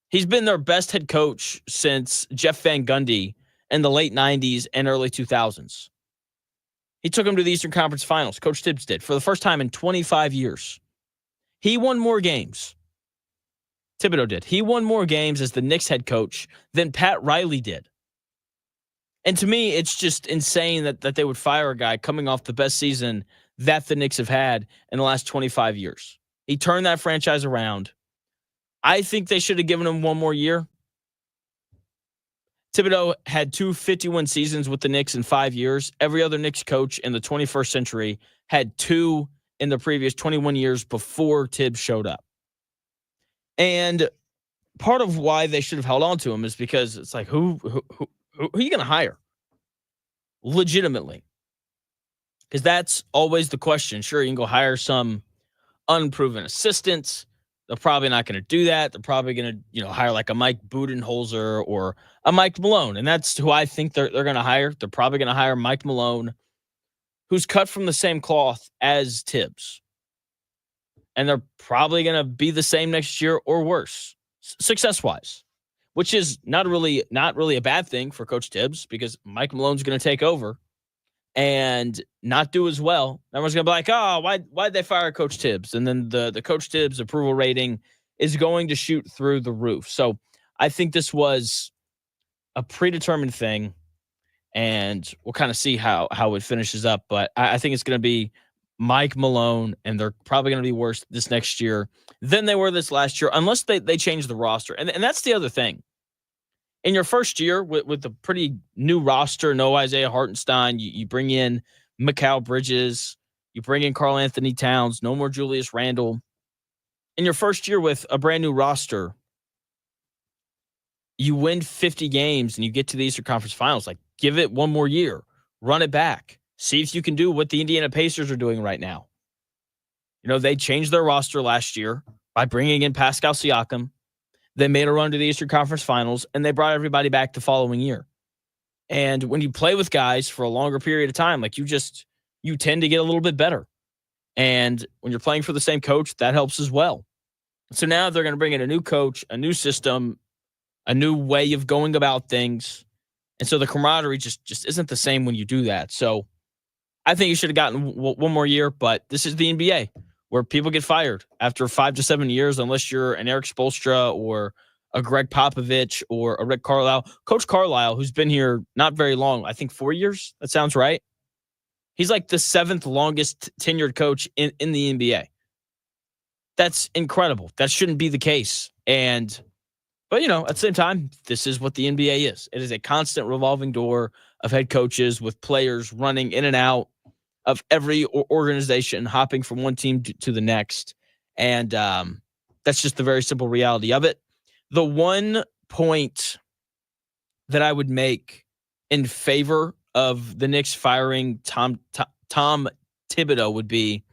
He's been their best head coach since Jeff Van Gundy in the late 90s and early 2000s. He took them to the Eastern Conference Finals. Coach Tibbs did for the first time in 25 years. He won more games. Thibedeau did. He won more games as the Knicks head coach than Pat Riley did. And to me, it's just insane that they would fire a guy coming off the best season that the Knicks have had in the last 25 years. He turned that franchise around. I think they should have given him one more year. Thibedeau had 2 50-win seasons with the Knicks in 5 years. Every other Knicks coach in the 21st century had 2 in the previous 21 years before Tibbs showed up. And part of why they should have held on to him is because it's like, who are you going to hire? Legitimately. Because that's always the question. Sure, you can go hire some unproven assistants. They're probably not going to do that. They're probably going to, hire like a Mike Budenholzer or a Mike Malone. And that's who I think they're going to hire. They're probably going to hire Mike Malone, who's cut from the same cloth as Tibbs. And they're probably going to be the same next year or worse, success-wise, which is not really a bad thing for Coach Tibbs because Mike Malone's going to take over and not do as well. Everyone's going to be like, oh, why'd they fire Coach Tibbs? And then the Coach Tibbs approval rating is going to shoot through the roof. So I think this was a predetermined thing, and we'll kind of see how it finishes up. But I think it's going to be Mike Malone, and they're probably going to be worse this next year than they were this last year, unless they change the roster. And that's the other thing. In your first year with a pretty new roster, no Isaiah Hartenstein, you bring in Mikal Bridges, you bring in Karl Anthony Towns, no more Julius Randle. In your first year with a brand new roster, you win 50 games and you get to the Eastern Conference Finals. Like, give it one more year. Run it back. See if you can do what the Indiana Pacers are doing right now. They changed their roster last year by bringing in Pascal Siakam. They made a run to the Eastern Conference Finals, and they brought everybody back the following year. And when you play with guys for a longer period of time, like you tend to get a little bit better. And when you're playing for the same coach, that helps as well. So now they're going to bring in a new coach, a new system, a new way of going about things. And so the camaraderie just isn't the same when you do that. So I think you should have gotten one more year, but this is the NBA where people get fired after 5 to 7 years, unless you're an Eric Spoelstra or a Greg Popovich or a Rick Carlisle. Coach Carlisle, who's been here not very long, I think 4 years. That sounds right. He's like the 7th longest tenured coach in the NBA. That's incredible. That shouldn't be the case. But at the same time, this is what the NBA is. It is a constant revolving door of head coaches with players running in and out of every organization, hopping from one team to the next. And that's just the very simple reality of it. The one point that I would make in favor of the Knicks firing Tom Thibedeau would be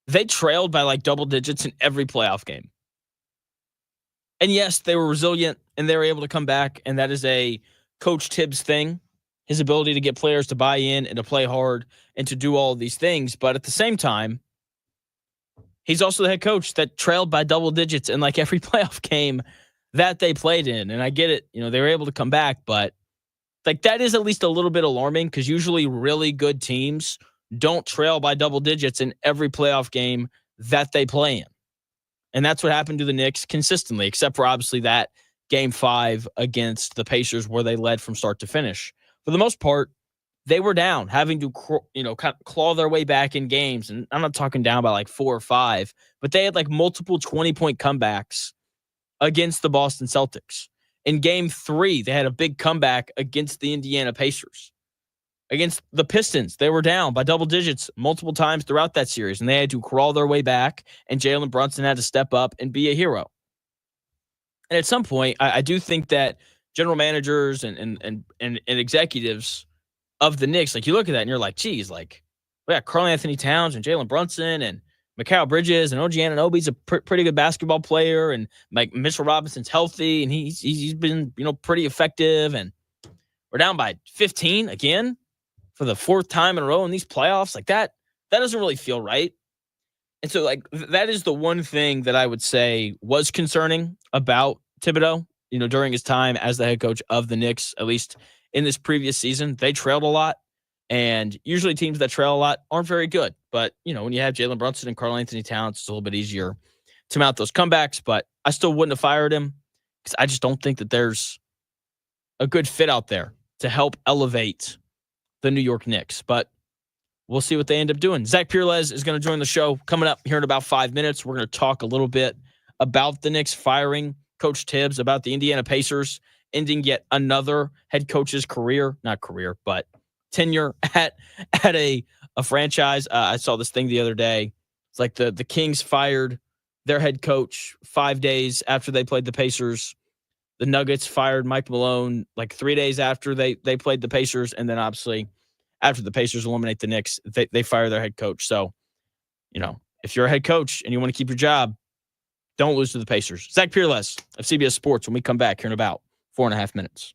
they trailed by like double digits in every playoff game. And yes, they were resilient and they were able to come back. And that is a Coach Tibbs thing, his ability to get players to buy in and to play hard and to do all of these things. But at the same time, he's also the head coach that trailed by double digits in like every playoff game that they played in. And I get it. They were able to come back, but like that is at least a little bit alarming because usually really good teams don't trail by double digits in every playoff game that they play in. And that's what happened to the Knicks consistently, except for obviously that Game 5 against the Pacers where they led from start to finish. For the most part, they were down, having to kind of claw their way back in games. And I'm not talking down by like 4 or 5, but they had like multiple 20-point comebacks against the Boston Celtics. In Game 3, they had a big comeback against the Indiana Pacers. Against the Pistons, they were down by double digits multiple times throughout that series, and they had to crawl their way back, and Jalen Brunson had to step up and be a hero. And at some point, I do think that general managers and executives of the Knicks, like you look at that and you're like, geez, like we got Karl Anthony Towns and Jalen Brunson and Mikal Bridges and OG Anunoby's a pretty good basketball player, and like Mitchell Robinson's healthy and he's been pretty effective, and we're down by 15 again for the 4th time in a row in these playoffs. Like that doesn't really feel right. And so like that is the one thing that I would say was concerning about Thibedeau, during his time as the head coach of the Knicks, at least in this previous season. They trailed a lot, and usually teams that trail a lot aren't very good. But, when you have Jalen Brunson and Karl Anthony Towns, it's a little bit easier to mount those comebacks, but I still wouldn't have fired him because I just don't think that there's a good fit out there to help elevate the New York Knicks. But we'll see what they end up doing. Zach Pereles is going to join the show coming up here in about 5 minutes. We're going to talk a little bit about the Knicks firing Coach Tibbs, about the Indiana Pacers ending yet another head coach's career, not career, but tenure at a franchise. I saw this thing the other day. It's like the Kings fired their head coach 5 days after they played the Pacers. The Nuggets fired Mike Malone like 3 days after they played the Pacers, and then obviously after the Pacers eliminate the Knicks, they fire their head coach. So, if you're a head coach and you want to keep your job, don't lose to the Pacers. Zach Pereles of CBS Sports when we come back here in about 4.5 minutes.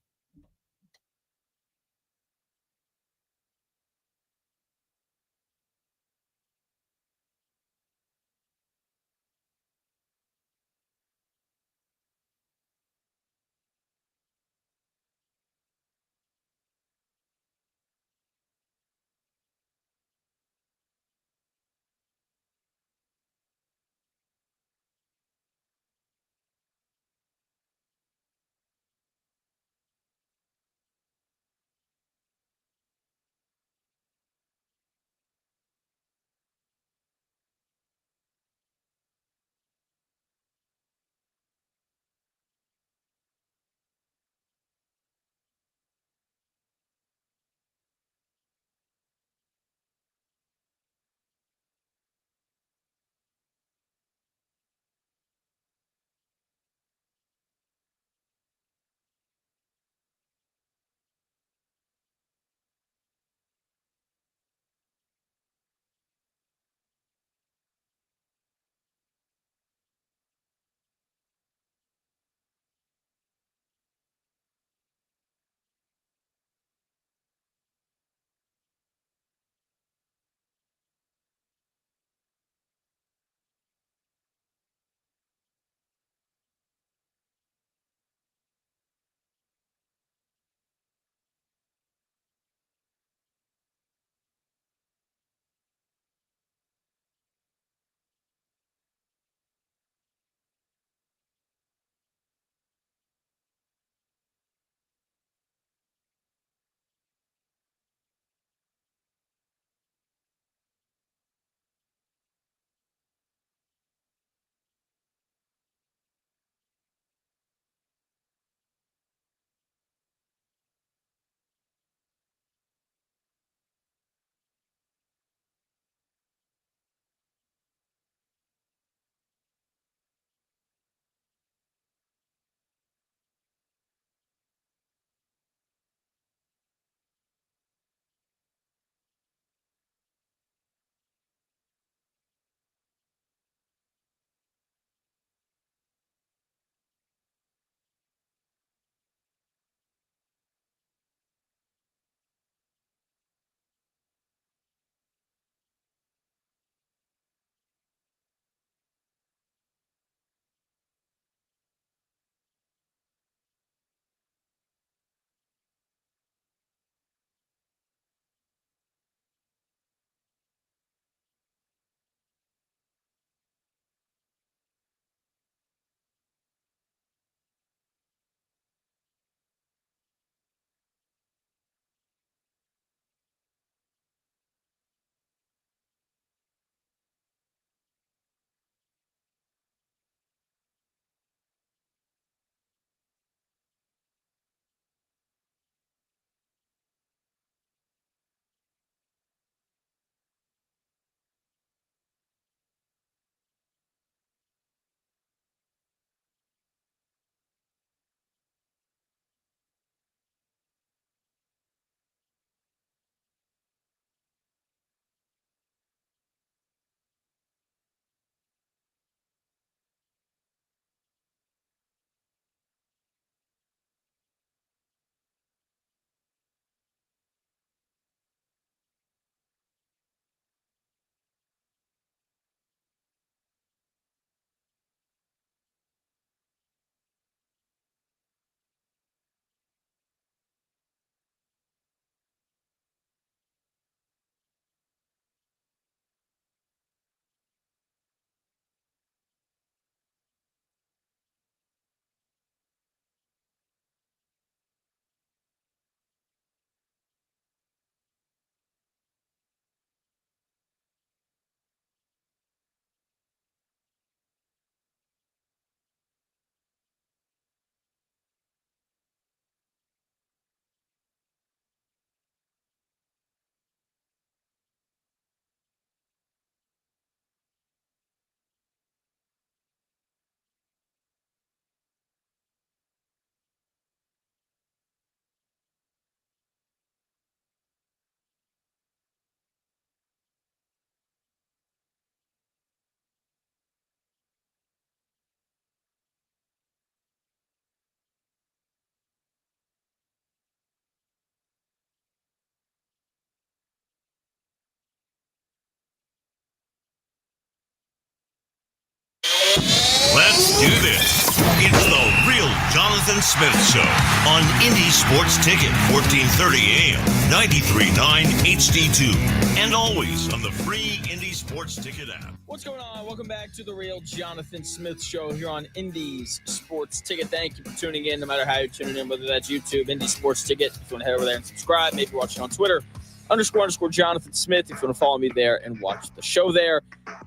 do this. It's the Real Jonathan Smith Show on Indy Sports Ticket, 1430 AM, 93.9 HD2, and always on the free Indy Sports Ticket app. What's going on? Welcome back to the Real Jonathan Smith Show here on Indy's Sports Ticket. Thank you for tuning in, no matter how you're tuning in, whether that's YouTube, Indy Sports Ticket. If you want to head over there and subscribe, maybe you're watching on Twitter, _ Jonathan Smith, if you want to follow me there and watch the show there.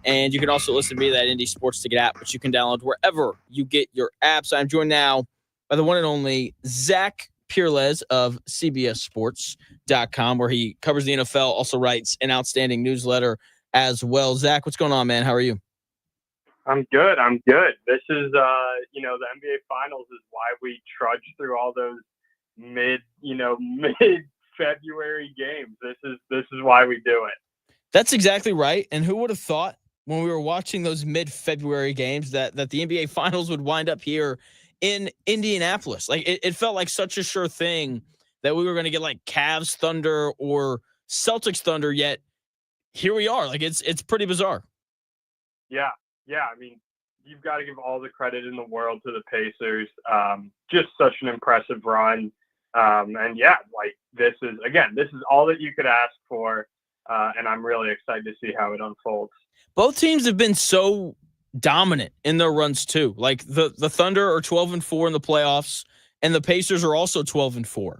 And you can also listen to me at that Indy Sports Ticket app, which you can download wherever you get your apps. I'm joined now by the one and only Zach Pereles of CBSSports.com, where he covers the NFL, also writes an outstanding newsletter as well. Zach, what's going on, man? How are you? I'm good. This is, the NBA Finals is why we trudge through all those mid-February games. This is why we do it. That's exactly right. And who would have thought when we were watching those mid-February games that the NBA Finals would wind up here in Indianapolis? Like it felt like such a sure thing that we were going to get like Cavs Thunder or Celtics Thunder, yet here we are. Like it's pretty bizarre. Yeah. I mean, you've got to give all the credit in the world to the Pacers. Just such an impressive run. This is all that you could ask for. And I'm really excited to see how it unfolds. Both teams have been so dominant in their runs too. Like the Thunder are 12-4 in the playoffs, and the Pacers are also 12-4.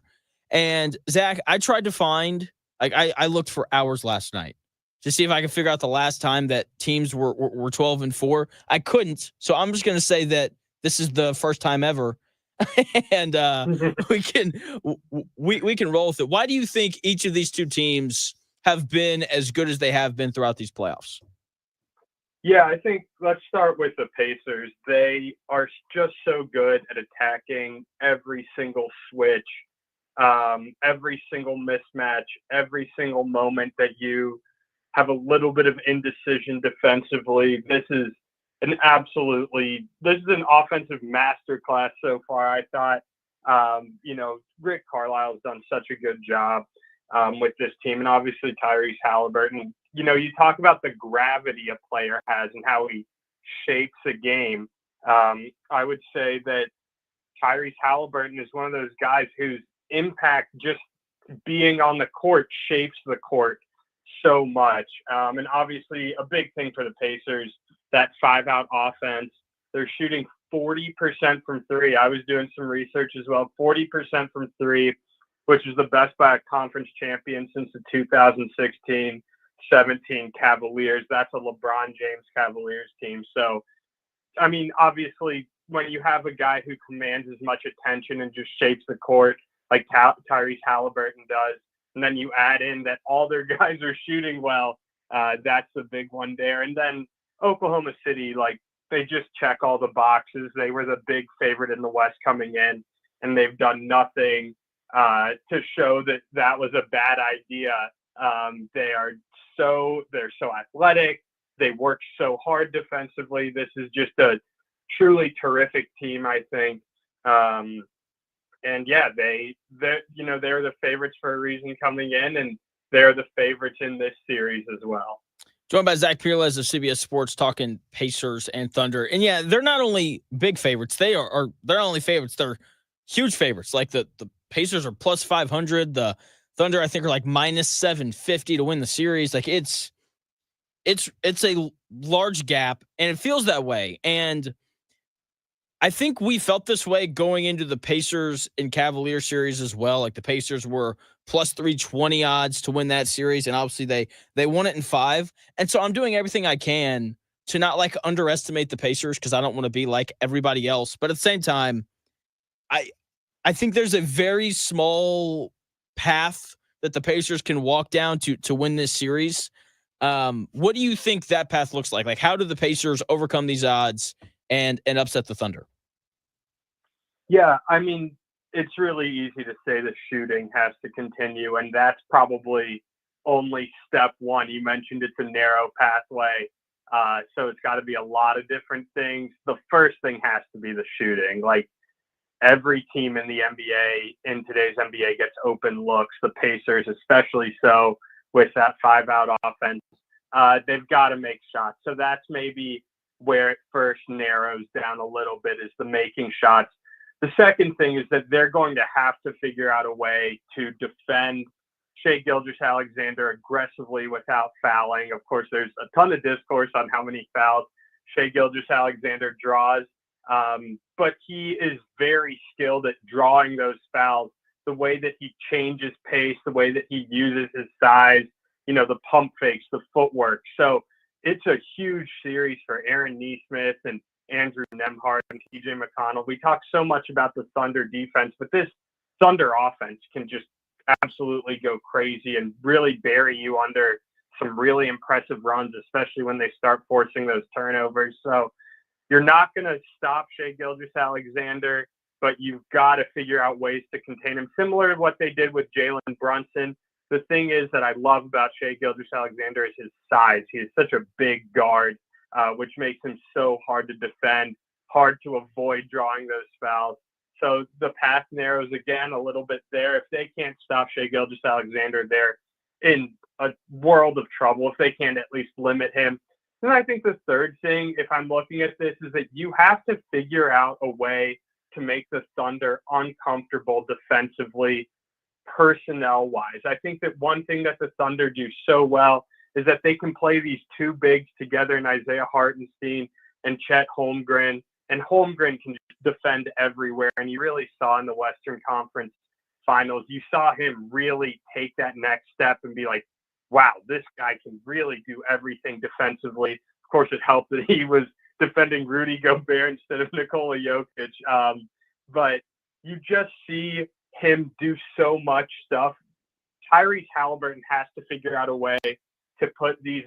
And Zach, I tried to find, I looked for hours last night to see if I could figure out the last time that teams were 12-4. I couldn't, so I'm just going to say that this is the first time ever, and we can roll with it. Why do you think each of these two teams have been as good as they have been throughout these playoffs? Yeah, I think let's start with the Pacers. They are just so good at attacking every single switch, every single mismatch, every single moment that you have a little bit of indecision defensively. This is an offensive masterclass so far. I thought, Rick Carlisle's done such a good job with this team, and obviously Tyrese Halliburton. You talk about the gravity a player has and how he shapes a game. I would say that Tyrese Halliburton is one of those guys whose impact just being on the court shapes the court so much. And obviously a big thing for the Pacers, that 5-out offense. They're shooting 40% from three. I was doing some research as well. 40% from three, which is the best by a conference champion since the 2016-17 Cavaliers. That's a LeBron James Cavaliers team. So, I mean, obviously, when you have a guy who commands as much attention and just shapes the court like Tyrese Halliburton does, and then you add in that all their guys are shooting well, that's the big one there. And then Oklahoma City, they just check all the boxes. They were the big favorite in the West coming in, and they've done nothing to show that was a bad idea. They're so athletic. They work so hard defensively. This is just a truly terrific team, I think. And yeah, they're the favorites for a reason coming in, and they're the favorites in this series as well. Joined by Zach Pereles of CBS Sports, talking Pacers and Thunder. And yeah, they're not only big favorites, they're not only favorites, they're huge favorites. Like the Pacers are plus 500. The Thunder, I think, are like minus 750 to win the series. Like it's a large gap, and it feels that way. And I think we felt this way going into the Pacers and Cavaliers series as well. Like the Pacers were plus 320 odds to win that series, and obviously they won it in 5. And so I'm doing everything I can to not underestimate the Pacers, because I don't want to be like everybody else. But at the same time, I think there's a very small path that the Pacers can walk down to win this series. What do you think that path looks like? Like, how do the Pacers overcome these odds and upset the Thunder? Yeah, I mean, it's really easy to say the shooting has to continue, and that's probably only step one. You mentioned it's a narrow pathway, so it's got to be a lot of different things. The first thing has to be the shooting. Like, every team in the NBA, in today's NBA, gets open looks. The Pacers especially so, with that 5-out offense. They've got to make shots. So that's maybe where it first narrows down a little bit is the making shots. The second thing is that they're going to have to figure out a way to defend Shai Gilgeous-Alexander aggressively without fouling. Of course, there's a ton of discourse on how many fouls Shai Gilgeous-Alexander draws, but he is very skilled at drawing those fouls, the way that he changes pace, the way that he uses his size, the pump fakes, the footwork. So it's a huge series for Aaron Nesmith and Andrew Nembhard and TJ McConnell. We talk so much about the Thunder defense, but this Thunder offense can just absolutely go crazy and really bury you under some really impressive runs, especially when they start forcing those turnovers. So you're not going to stop Shai Gilgeous-Alexander, but you've got to figure out ways to contain him, similar to what they did with Jalen Brunson. The thing is that I love about Shai Gilgeous-Alexander is his size. He is such a big guard, which makes him so hard to defend, hard to avoid drawing those fouls. So the path narrows again a little bit there. If they can't stop Shai Gilgeous-Alexander, they're in a world of trouble if they can't at least limit him. And I think the third thing, if I'm looking at this, is that you have to figure out a way to make the Thunder uncomfortable defensively, personnel-wise. I think that one thing that the Thunder do so well is that they can play these two bigs together in Isaiah Hartenstein and Chet Holmgren, and Holmgren can defend everywhere. And you really saw in the Western Conference Finals, you saw him really take that next step and be like, wow, this guy can really do everything defensively. Of course, it helped that he was defending Rudy Gobert instead of Nikola Jokic. But you just see him do so much stuff. Tyrese Halliburton has to figure out a way to put these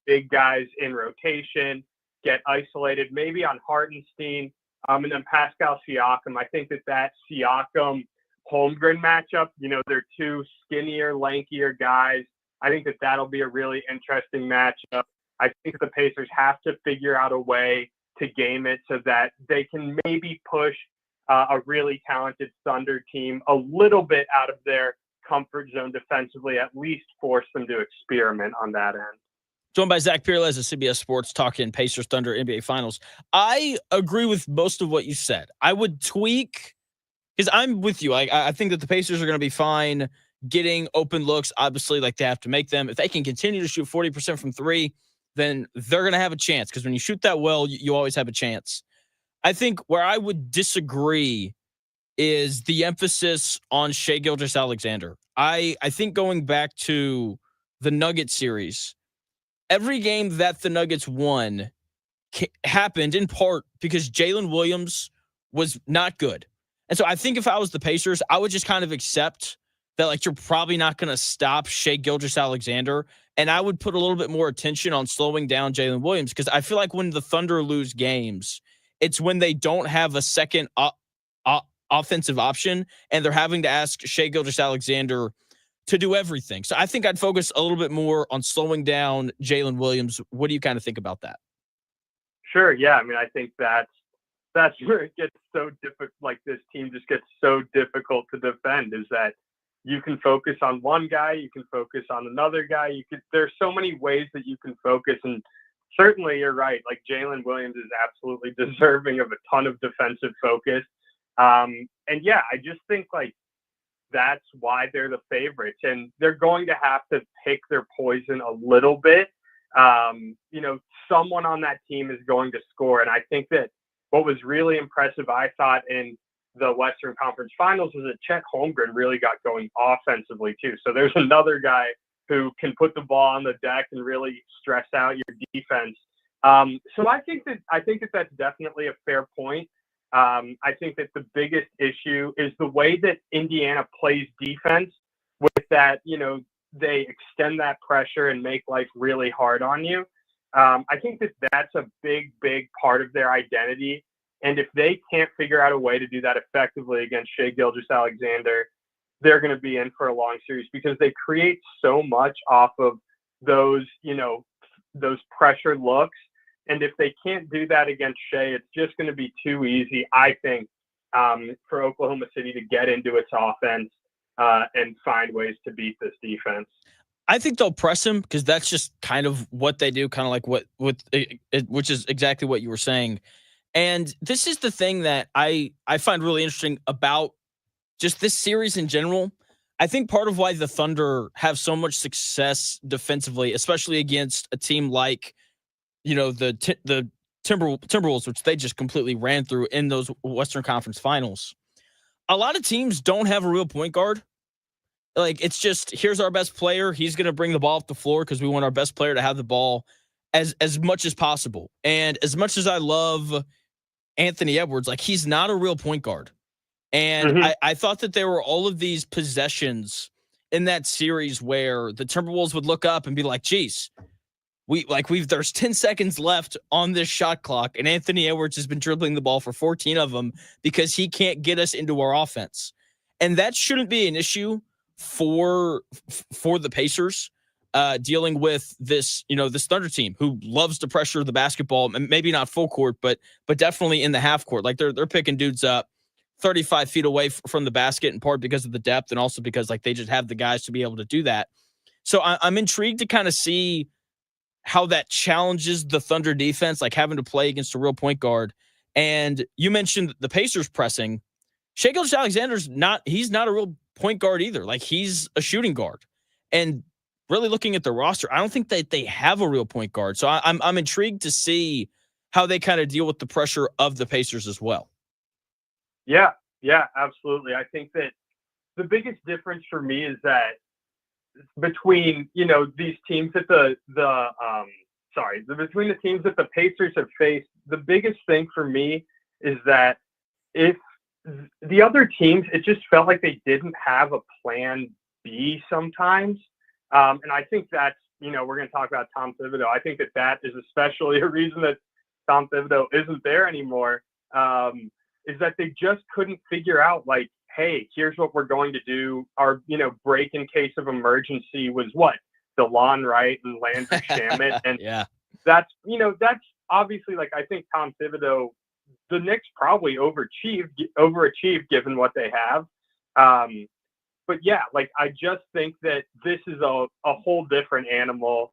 big guys in rotation, get isolated, maybe on Hartenstein, and then Pascal Siakam. I think that Siakam-Holmgren matchup, they're two skinnier, lankier guys. I think that that'll be a really interesting matchup. I think the Pacers have to figure out a way to game it so that they can maybe push a really talented Thunder team a little bit out of their comfort zone defensively, at least force them to experiment on that end. Joined by Zach Pereles of CBS Sports, talking Pacers Thunder NBA Finals. I agree with most of what you said. I would tweak, because I'm with you. I think that the Pacers are going to be fine getting open looks. Obviously, they have to make them. If they can continue to shoot 40% from three, then they're going to have a chance, because when you shoot that well, you always have a chance. I think where I would disagree is the emphasis on Shai Gilgeous-Alexander. I think going back to the Nuggets series, every game that the Nuggets won happened in part because Jalen Williams was not good. And so I think if I was the Pacers, I would just kind of accept that, you're probably not going to stop Shai Gilgeous-Alexander, and I would put a little bit more attention on slowing down Jalen Williams, because I feel like when the Thunder lose games, it's when they don't have a second offensive option, and they're having to ask Shai Gilgeous-Alexander to do everything. So I think I'd focus a little bit more on slowing down Jalen Williams. What do you kind of think about that? Sure. Yeah. I think that's where it gets so difficult. This team just gets so difficult to defend, is that you can focus on one guy, you can focus on another guy. There's so many ways that you can focus. And certainly you're right. Jalen Williams is absolutely deserving of a ton of defensive focus. And yeah, I just think that's why they're the favorites, and they're going to have to pick their poison a little bit. Someone on that team is going to score. And I think that what was really impressive, I thought, in the Western Conference Finals was that Chet Holmgren really got going offensively too. So there's another guy who can put the ball on the deck and really stress out your defense. So I think that that's definitely a fair point. I think that the biggest issue is the way that Indiana plays defense, with that, they extend that pressure and make life really hard on you. I think that that's a big, big part of their identity. And if they can't figure out a way to do that effectively against Shai Gilgeous-Alexander, they're going to be in for a long series, because they create so much off of those pressure looks. And if they can't do that against Shai, it's just going to be too easy, I think, for Oklahoma City to get into its offense and find ways to beat this defense. I think they'll press him because that's just kind of what they do, kind of like which is exactly what you were saying. And this is the thing that I find really interesting about just this series in general. I think part of why the Thunder have so much success defensively, especially against a team like, the Timberwolves, which they just completely ran through in those Western Conference Finals. A lot of teams don't have a real point guard. Like, it's just, here's our best player. He's going to bring the ball off the floor because we want our best player to have the ball as much as possible. And as much as I love Anthony Edwards, like, he's not a real point guard. And I thought that there were all of these possessions in that series where the Timberwolves would look up and be like, geez, there's 10 seconds left on this shot clock, and Anthony Edwards has been dribbling the ball for 14 of them because he can't get us into our offense. And that shouldn't be an issue for the Pacers dealing with this, this Thunder team who loves to pressure the basketball, maybe not full court, but definitely in the half court. Like, they're picking dudes up 35 feet away from the basket, in part because of the depth and also because, like, they just have the guys to be able to do that. So I'm intrigued to kind of see how that challenges the Thunder defense, like having to play against a real point guard. And you mentioned the Pacers pressing. Shai Gilgeous-Alexander's he's not a real point guard either. Like, he's a shooting guard. And really looking at the roster, I don't think that they have a real point guard. So I'm intrigued to see how they kind of deal with the pressure of the Pacers as well. Yeah, absolutely. I think that the biggest difference for me is that between, these teams that between the teams that the Pacers have faced, the biggest thing for me is that if the other teams, it just felt like they didn't have a plan B sometimes. And I think that's, we're going to talk about Tom Thibedeau. I think that is especially a reason that Tom Thibedeau isn't there anymore, is that they just couldn't figure out, like, hey, here's what we're going to do. Our, break in case of emergency was what? DeLon Wright and Landry Shamet. And yeah, that's obviously, like, I think Tom Thibedeau, the Knicks probably overachieved given what they have. But yeah, like, I just think that this is a whole different animal.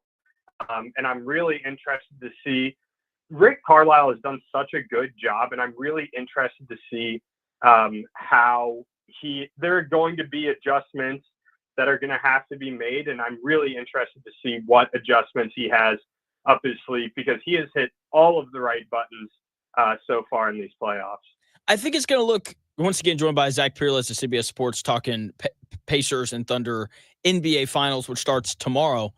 And I'm really interested to see. Rick Carlisle has done such a good job, and I'm really interested to see how there are going to be adjustments that are going to have to be made. And I'm really interested to see what adjustments he has up his sleeve, because he has hit all of the right buttons so far in these playoffs. I think it's going to look, once again, joined by Zach Pereles of CBS Sports, talking Pacers and Thunder NBA Finals, which starts tomorrow.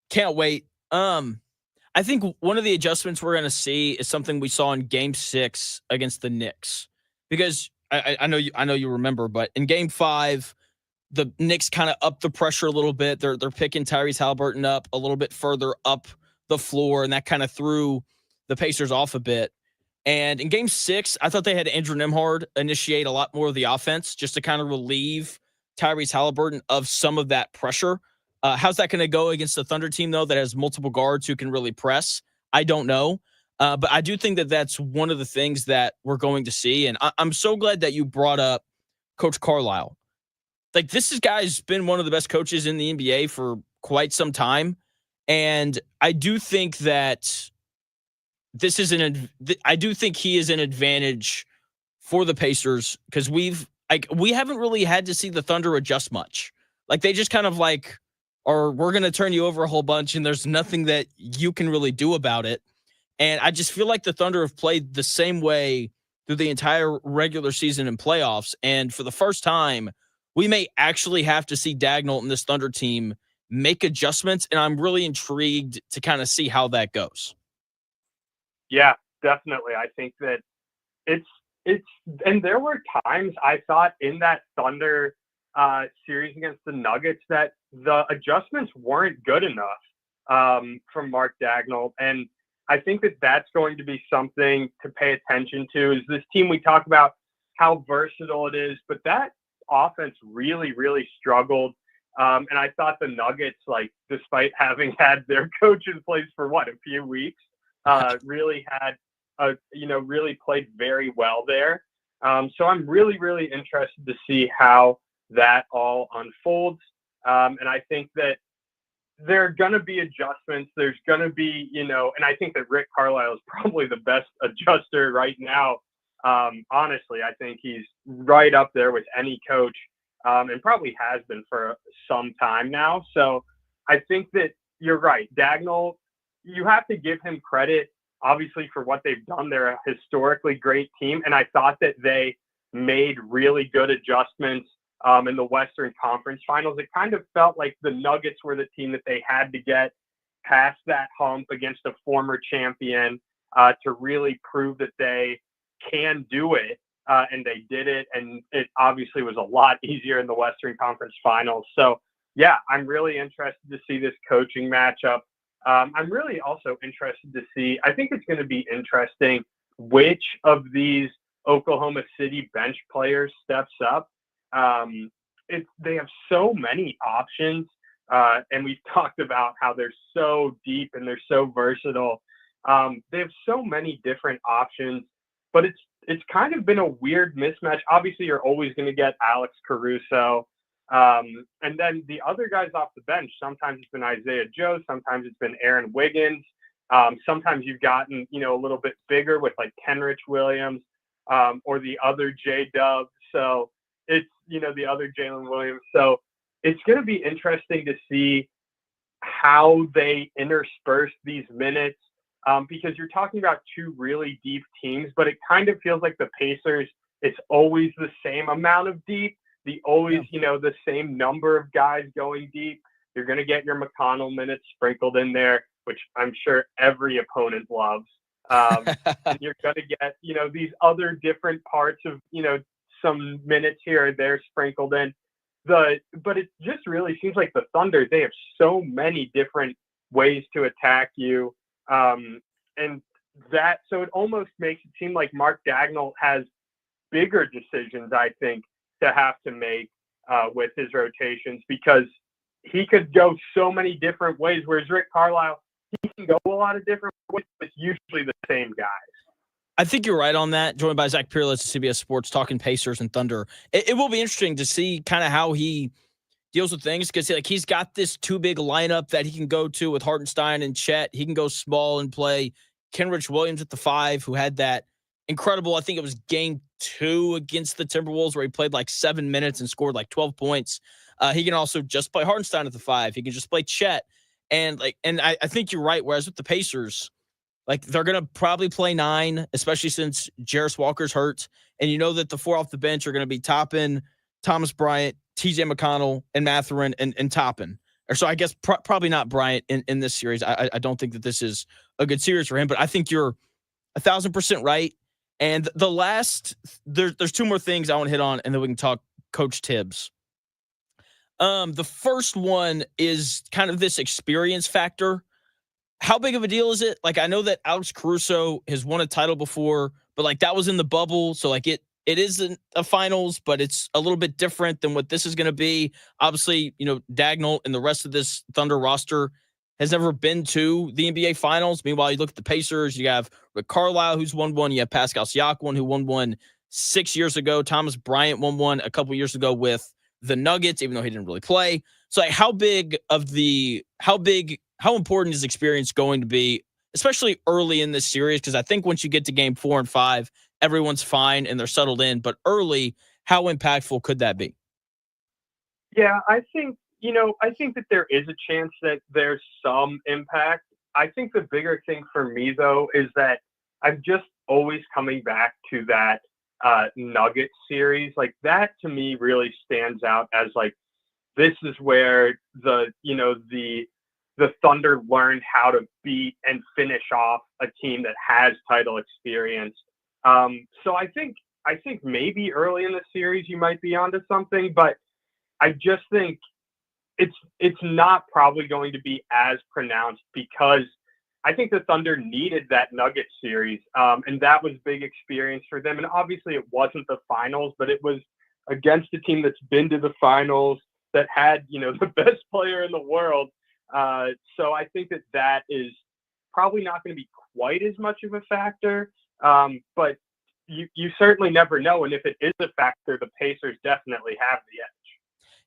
Can't wait. I think one of the adjustments we're going to see is something we saw in Game 6 against the Knicks, because I know you remember, but in Game 5, the Knicks kind of upped the pressure a little bit. They're picking Tyrese Haliburton up a little bit further up the floor, and that kind of threw the Pacers off a bit. And in Game 6, I thought they had Andrew Nembhard initiate a lot more of the offense just to kind of relieve Tyrese Haliburton of some of that pressure. How's that going to go against the Thunder team, though, that has multiple guards who can really press? I don't know. But I do think that that's one of the things that we're going to see. And I'm so glad that you brought up Coach Carlisle. Like, this guy's been one of the best coaches in the NBA for quite some time. And I do think that I do think he is an advantage for the Pacers, because we haven't really had to see the Thunder adjust much. Like, they just kind of like, or we're going to turn you over a whole bunch and there's nothing that you can really do about it. And I just feel like the Thunder have played the same way through the entire regular season and playoffs. And for the first time, we may actually have to see Dagnall and this Thunder team make adjustments. And I'm really intrigued to kind of see how that goes. Yeah, definitely. I think that it's, and there were times I thought in that Thunder series against the Nuggets that the adjustments weren't good enough from Mark Dagnall. And I think that that's going to be something to pay attention to. Is this team, we talk about how versatile it is, but that offense really, really struggled. And I thought the Nuggets, like, despite having had their coach in place for a few weeks, really really played very well there. So I'm really, really interested to see how that all unfolds. And I think that there are going to be adjustments. There's going to be, and I think that Rick Carlisle is probably the best adjuster right now. Honestly, I think he's right up there with any coach, and probably has been for some time now. So I think that you're right. Dagnall, you have to give him credit, obviously, for what they've done. They're a historically great team, and I thought that they made really good adjustments in the Western Conference Finals. It kind of felt like the Nuggets were the team that they had to get past that hump against a former champion to really prove that they can do it, and they did it, and it obviously was a lot easier in the Western Conference Finals. So, yeah, I'm really interested to see this coaching matchup. I'm really also interested to see, I think it's going to be interesting which of these Oklahoma City bench players steps up. They have so many options, and we've talked about how they're so deep and they're so versatile. They have so many different options, but it's kind of been a weird mismatch. Obviously, you're always going to get Alex Caruso, and then the other guys off the bench. Sometimes it's been Isaiah Joe, sometimes it's been Aaron Wiggins. Sometimes you've gotten a little bit bigger with like Kenrich Williams, or the other J-Dub. So it's the other Jalen Williams. So it's going to be interesting to see how they intersperse these minutes, because you're talking about two really deep teams, but it kind of feels like the Pacers, it's always the same amount of deep, the same number of guys going deep. You're going to get your McConnell minutes sprinkled in there, which I'm sure every opponent loves. And you're going to get, these other different parts of, some minutes here or there sprinkled in. But it just really seems like the Thunder, they have so many different ways to attack you. So it almost makes it seem like Mark Dagnall has bigger decisions, I think, to have to make with his rotations, because he could go so many different ways, whereas Rick Carlisle, he can go a lot of different ways, but it's usually the same guys. I think you're right on that. Joined by Zach Pereles, CBS Sports, talking Pacers and Thunder. It will be interesting to see kind of how he deals with things, because he's got this too big lineup that he can go to with Hartenstein and Chet. He can go small and play Kenrich Williams at the 5, who had that incredible, I think it was game 2 against the Timberwolves, where he played like 7 minutes and scored like 12 points. He can also just play Hartenstein at the 5. He can just play Chet. And I think you're right. Whereas with the Pacers, they're going to probably play 9, especially since Jarris Walker's hurt. And you know that the 4 off the bench are going to be Toppin, Thomas Bryant, TJ McConnell, and Mathurin and Toppin. Or so I guess probably not Bryant in this series. I don't think that this is a good series for him, but I think you're 1,000% right. And the last, there's 2 more things I want to hit on, and then we can talk Coach Tibbs. The first one is kind of this experience factor. How big of a deal is it? I know that Alex Caruso has won a title before, but that was in the bubble. So it isn't a finals, but it's a little bit different than what this is going to be. Obviously, Dagnall and the rest of this Thunder roster has never been to the NBA finals. Meanwhile, you look at the Pacers, you have Rick Carlisle, who's won one. You have Pascal Siakam, who won one 6 years ago. Thomas Bryant won one a couple years ago with the Nuggets, even though he didn't really play. So how important is experience going to be, especially early in this series? Because I think once you get to game 4 and 5, everyone's fine and they're settled in. But early, how impactful could that be? Yeah, I think that there is a chance that there's some impact. I think the bigger thing for me, though, is that I'm just always coming back to that Nuggets series. That to me really stands out as this is where the Thunder learned how to beat and finish off a team that has title experience. So I think maybe early in the series you might be onto something, but I just think it's not probably going to be as pronounced, because I think the Thunder needed that Nuggets series, and that was big experience for them. And obviously it wasn't the finals, but it was against a team that's been to the finals, that had the best player in the world. So I think that is probably not going to be quite as much of a factor, but you certainly never know. And if it is a factor, the Pacers definitely have the edge.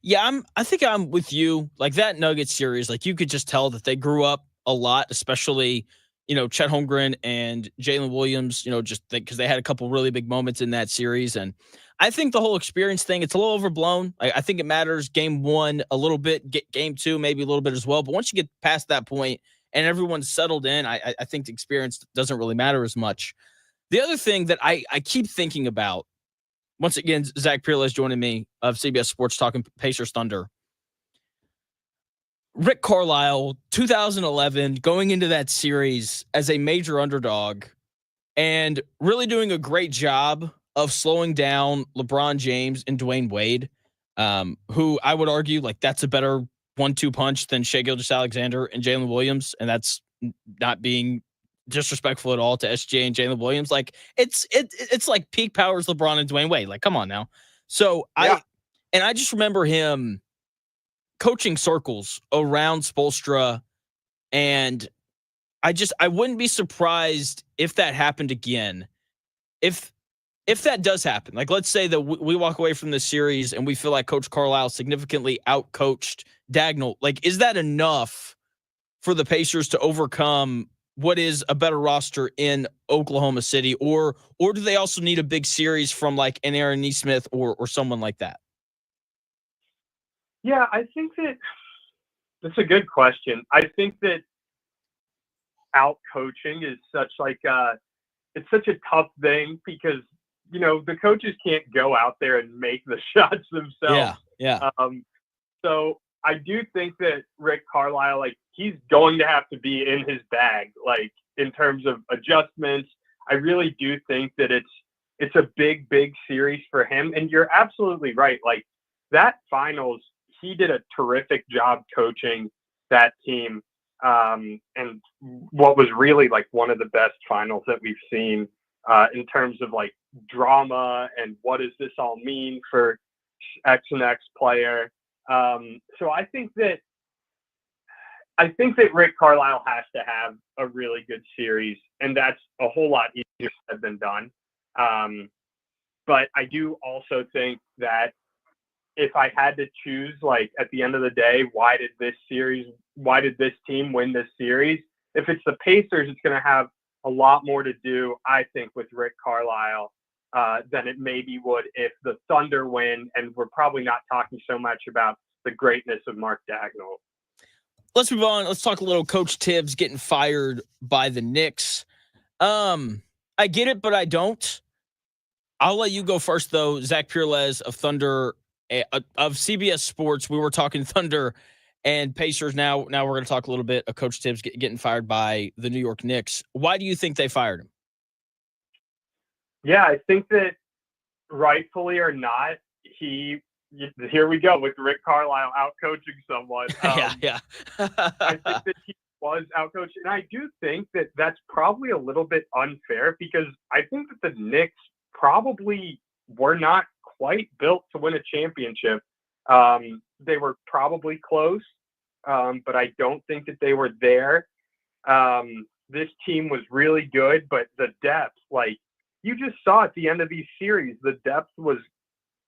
Yeah, I think I'm with you. Like that Nuggets series, like you could just tell that they grew up a lot, especially, Chet Holmgren and Jalen Williams, just because they had a couple really big moments in that series. And I think the whole experience thing, it's a little overblown. I think it matters game one a little bit, game two, maybe a little bit as well. But once you get past that point and everyone's settled in, I think the experience doesn't really matter as much. The other thing that I keep thinking about, once again, Zach Pereles joining me of CBS Sports talking Pacers Thunder. Rick Carlisle, 2011, going into that series as a major underdog and really doing a great job of slowing down LeBron James and Dwayne Wade, who I would argue like that's a better 1-2 punch than Shai Gilgeous-Alexander and Jalen Williams, and that's not being disrespectful at all to SGA and Jalen Williams. Like it's like peak powers LeBron and Dwayne Wade. Like, come on now. So Yeah. I just remember him coaching circles around Spoelstra, and I wouldn't be surprised if that happened again. If that does happen, like let's say that we walk away from this series and we feel like Coach Carlisle significantly outcoached Dagnall, like is that enough for the Pacers to overcome what is a better roster in Oklahoma City, or do they also need a big series from like an Aaron Nesmith or someone like that? Yeah, I think that's a good question. I think that out coaching is such it's such a tough thing because the coaches can't go out there and make the shots themselves. Yeah. So I do think that Rick Carlisle, like he's going to have to be in his bag, like in terms of adjustments. I really do think that it's a big series for him. And you're absolutely right. Like that finals, he did a terrific job coaching that team. And what was really like one of the best finals that we've seen in terms of like drama and what does this all mean for X and X player. So I think that Rick Carlisle has to have a really good series, and that's a whole lot easier said than done. But I do also think that if I had to choose, like at the end of the day, why did this team win this series? If it's the Pacers, it's going to have a lot more to do, I think, with Rick Carlisle than it maybe would if the Thunder win, and we're probably not talking so much about the greatness of Mark Dagnall. Let's move on. Let's talk a little Coach Tibbs getting fired by the Knicks. I get it, but I don't. I'll let you go first, though. Zach Pereles of Thunder, of CBS Sports. We were talking Thunder and Pacers. Now we're going to talk a little bit of Coach Tibbs getting fired by the New York Knicks. Why do you think they fired him? Yeah, I think that rightfully or not, here we go with Rick Carlisle out coaching someone. Yeah. I think that he was out coached, and I do think that that's probably a little bit unfair because I think that the Knicks probably were not quite built to win a championship. They were probably close, but I don't think that they were there. This team was really good, but the depth, like you just saw at the end of these series, the depth was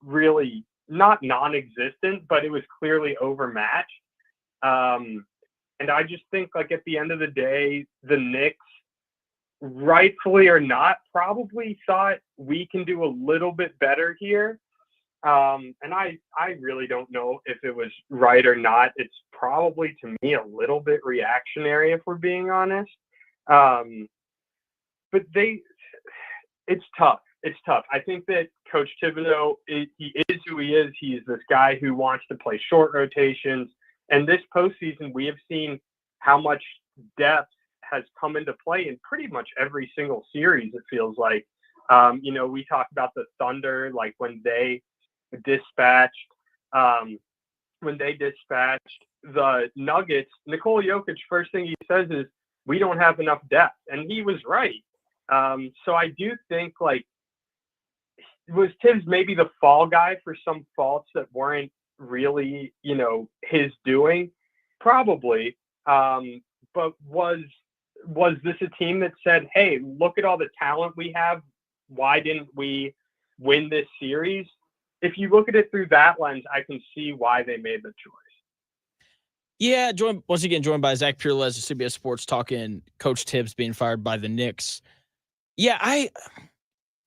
really not non-existent, but it was clearly overmatched. And I just think, like, at the end of the day, the Knicks, rightfully or not, probably thought we can do a little bit better here. And I really don't know if it was right or not. It's probably, to me, a little bit reactionary, if we're being honest. But it's tough. It's tough. I think that Coach Thibedeau, he is who he is. He's this guy who wants to play short rotations. And this postseason, we have seen how much depth has come into play in pretty much every single series, it feels like. We talk about the Thunder, like when they dispatched the Nuggets, Nikola Jokic, first thing he says is, we don't have enough depth. And he was right. So I do think, like, was Tibbs maybe the fall guy for some faults that weren't really, his doing? Probably. But was this a team that said, hey, look at all the talent we have, why didn't we win this series? if you look at it through that lens, I can see why they made the choice. Yeah, joined by Zach Pereles of CBS Sports talking Coach Tibbs being fired by the Knicks. Yeah,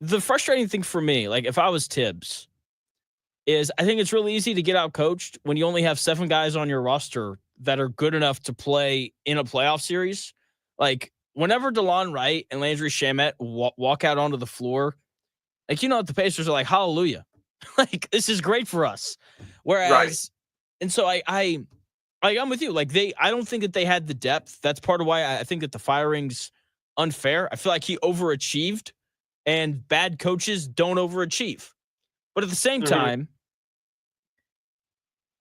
the frustrating thing for me, like if I was Tibbs, is I think it's really easy to get out coached when you only have 7 guys on your roster that are good enough to play in a playoff series. Like whenever DeLon Wright and Landry Shamet walk out onto the floor, like the Pacers are like, hallelujah, like this is great for us. Whereas, Right. and so I'm with you. Like I don't think that they had the depth. That's part of why I think that the firing's unfair. I feel like he overachieved, and bad coaches don't overachieve. But at the same time,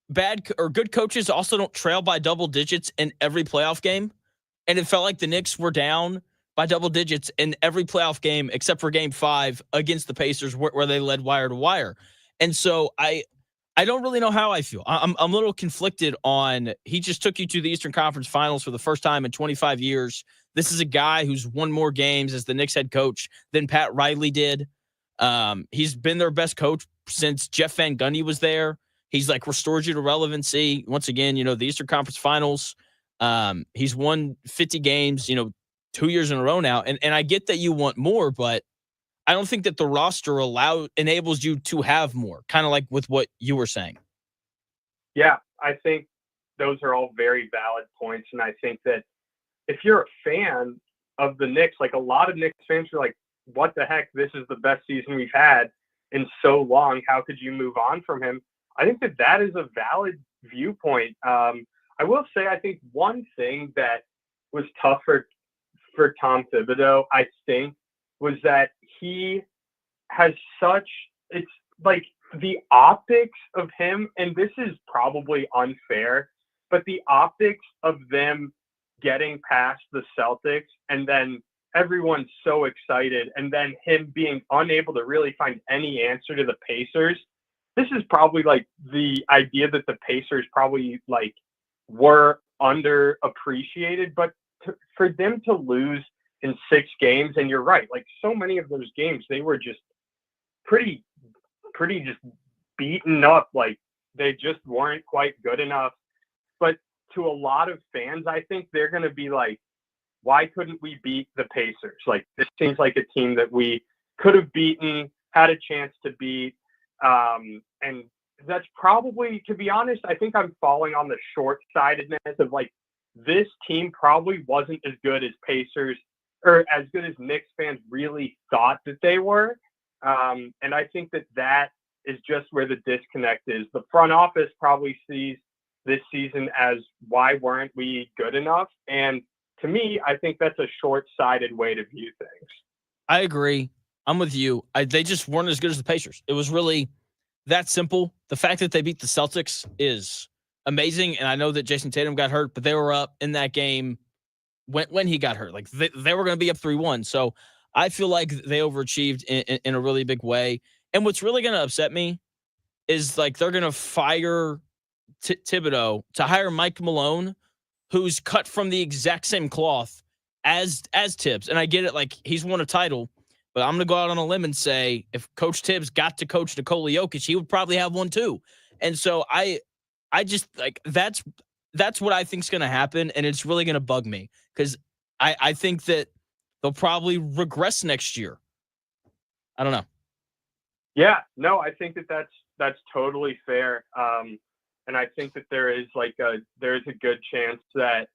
bad or good coaches also don't trail by double digits in every playoff game. And it felt like the Knicks were down by double digits in every playoff game except for Game 5 against the Pacers, where they led wire to wire. And so I don't really know how I feel. I'm a little conflicted on. He just took you to the Eastern Conference Finals for the first time in 25 years. This is a guy who's won more games as the Knicks head coach than Pat Riley did. He's been their best coach since Jeff Van Gundy was there. He's like restored you to relevancy. Once again, the Eastern Conference Finals. He's won 50 games, 2 years in a row now. And I get that you want more, but I don't think that the roster enables you to have more, kind of like with what you were saying. Yeah, I think those are all very valid points. And I think that if you're a fan of the Knicks, like a lot of Knicks fans are like, what the heck? This is the best season we've had in so long. How could you move on from him? I think that is a valid viewpoint. I will say, I think one thing that was tough for Tom Thibedeau, I think, was that he has it's like the optics of him, and this is probably unfair, but the optics of them getting past the Celtics and then everyone's so excited and then him being unable to really find any answer to the Pacers. This is probably like the idea that the Pacers probably like were underappreciated, but for them to lose in 6 games, and you're right, like so many of those games, they were just pretty just beaten up. Like they just weren't quite good enough. But to a lot of fans, I think they're going to be like, why couldn't we beat the Pacers? Like this seems like a team that we could have beaten, had a chance to beat. And that's probably, to be honest, I think I'm falling on the short-sightedness of like, this team probably wasn't as good as Pacers or as good as Knicks fans really thought that they were. And I think that is just where the disconnect is. The front office probably sees this season as, why weren't we good enough? And to me, I think that's a short-sighted way to view things. I agree. I'm with you. They just weren't as good as the Pacers. It was really that simple. The fact that they beat the Celtics is amazing. And I know that Jason Tatum got hurt, but they were up in that game when he got hurt. Like they were going to be up 3-1. So I feel like they overachieved in a really big way. And what's really going to upset me is like they're going to fire Thibedeau to hire Mike Malone, who's cut from the exact same cloth as Tibbs. And I get it, like he's won a title, but I'm going to go out on a limb and say if Coach Tibbs got to coach Nikola Jokic, he would probably have one too. And so I just like that's what I think is going to happen, and it's really going to bug me because I think that they'll probably regress next year. I don't know. Yeah, no, I think that's totally fair. And I think that there's a good chance that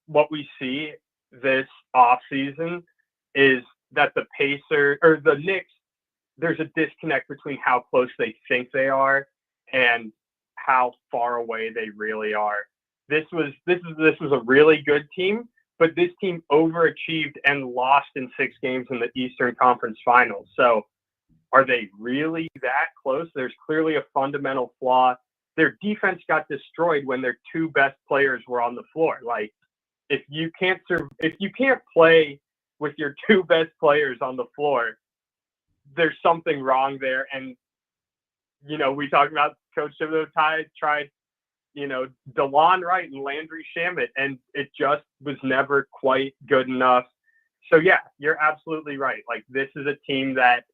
what we see this offseason is that the Pacers or the Knicks, there's a disconnect between how close they think they are and how far away they really are. This was a really good team, but this team overachieved and lost in 6 games in the Eastern Conference Finals. So are they really that close? There's clearly a fundamental flaw. Their defense got destroyed when their 2 best players were on the floor. Like if you can't play with your 2 best players on the floor, there's something wrong there. And we talked about Coach Thibedeau tried DeLon Wright and Landry Shamet, and it just was never quite good enough. So yeah, you're absolutely right. Like this is a team that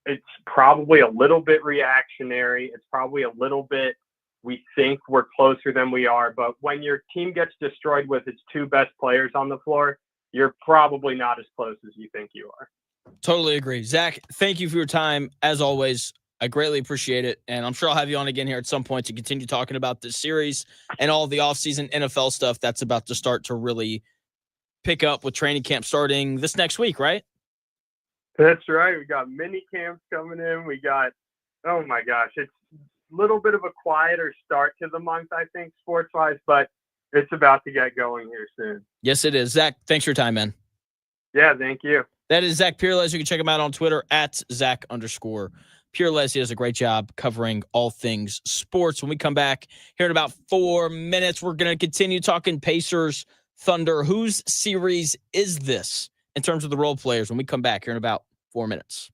it's probably a little bit reactionary. It's probably a little bit, we think we're closer than we are. But when your team gets destroyed with its two best players on the floor, you're probably not as close as you think you are. Totally agree. Zach, thank you for your time. As always, I greatly appreciate it. And I'm sure I'll have you on again here at some point to continue talking about this series and all the offseason NFL stuff that's about to start to really pick up with training camp starting this next week, right? That's right. We got mini camps coming in. We got, oh my gosh, it's a little bit of a quieter start to the month, I think, sports-wise, but it's about to get going here soon. Yes, it is. Zach, thanks for your time, man. Yeah, thank you. That is Zach Pereles. You can check him out on Twitter at Zach_Pereles. He does a great job covering all things sports. When we come back here in about 4 minutes, we're going to continue talking Pacers, Thunder. Whose series is this in terms of the role players when we come back here in about 4 minutes?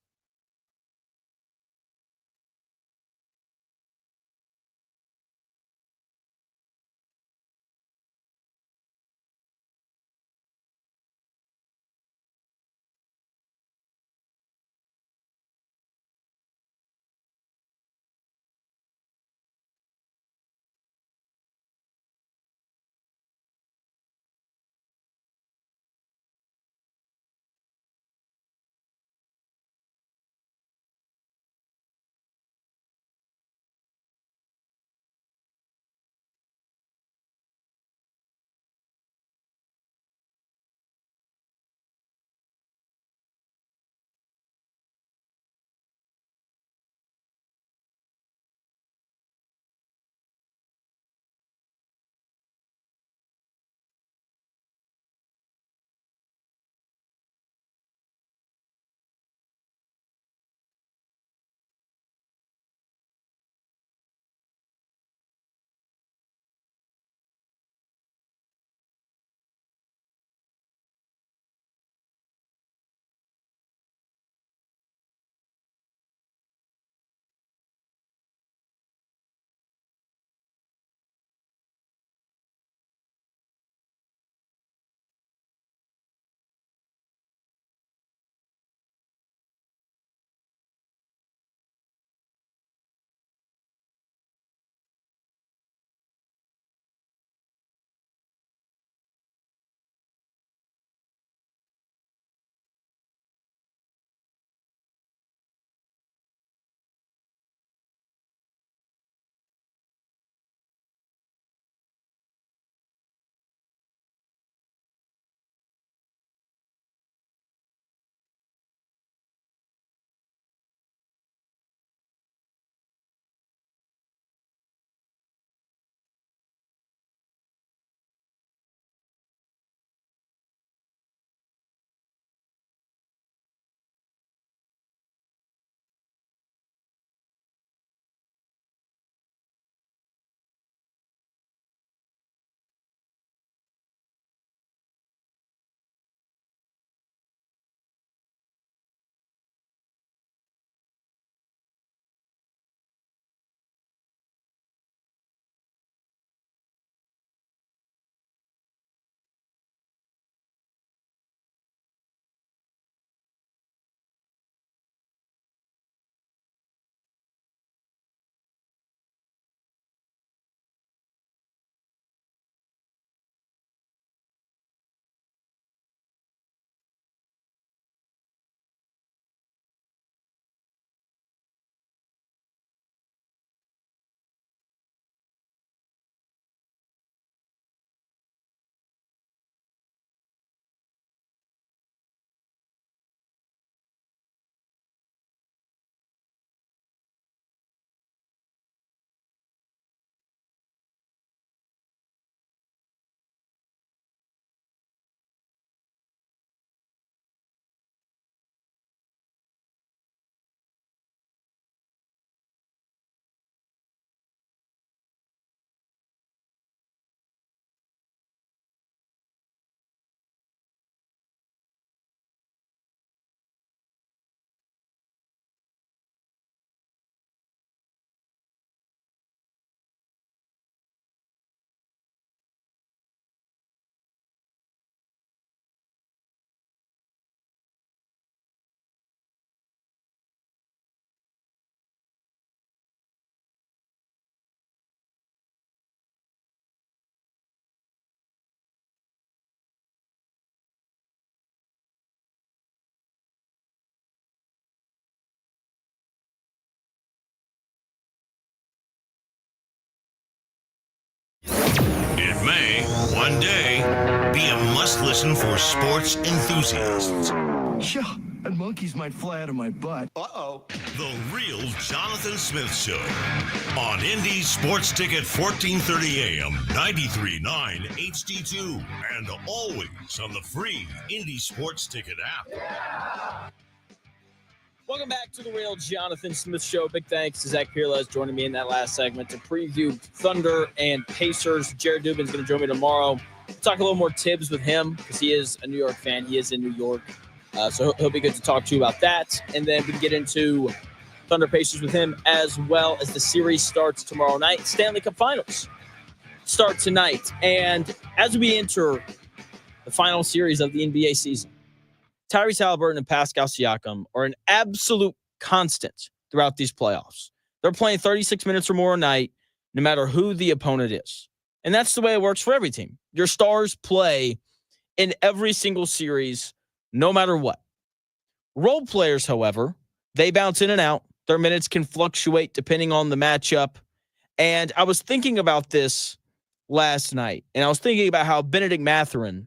It may, one day, be a must-listen for sports enthusiasts. Yeah, and monkeys might fly out of my butt. Uh-oh. The Real Jonathan Smith Show on Indy Sports Ticket 1430 AM, 93.9 HD2, and always on the free Indy Sports Ticket app. Welcome back to the Real Jonathan Smith Show. Big thanks to Zach Pereles joining me in that last segment to preview Thunder and Pacers. Jared Dubin's going to join me tomorrow. We'll talk a little more Tibbs with him because he is a New York fan. He is in New York. So he'll be good to talk to you about that. And then we can get into Thunder Pacers with him as well as the series starts tomorrow night. Stanley Cup Finals start tonight. And as we enter the final series of the NBA season, Tyrese Haliburton and Pascal Siakam are an absolute constant throughout these playoffs. They're playing 36 minutes or more a night, no matter who the opponent is. And that's the way it works for every team. Your stars play in every single series, no matter what. Role players, however, they bounce in and out. Their minutes can fluctuate depending on the matchup. And I was thinking about this last night, and I was thinking about how Benedict Mathurin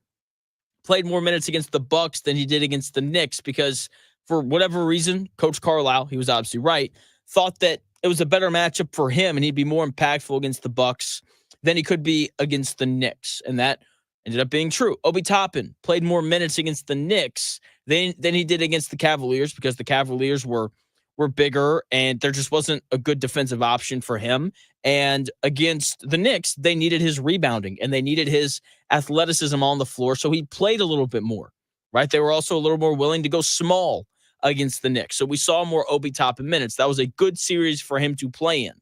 played more minutes against the Bucks than he did against the Knicks because for whatever reason, Coach Carlisle, he was obviously right, thought that it was a better matchup for him and he'd be more impactful against the Bucks than he could be against the Knicks. And that ended up being true. Obi Toppin played more minutes against the Knicks than he did against the Cavaliers because the Cavaliers were bigger and there just wasn't a good defensive option for him. And against the Knicks, they needed his rebounding and they needed his athleticism on the floor. So he played a little bit more, right? They were also a little more willing to go small against the Knicks. So we saw more Obi Toppin minutes. That was a good series for him to play in.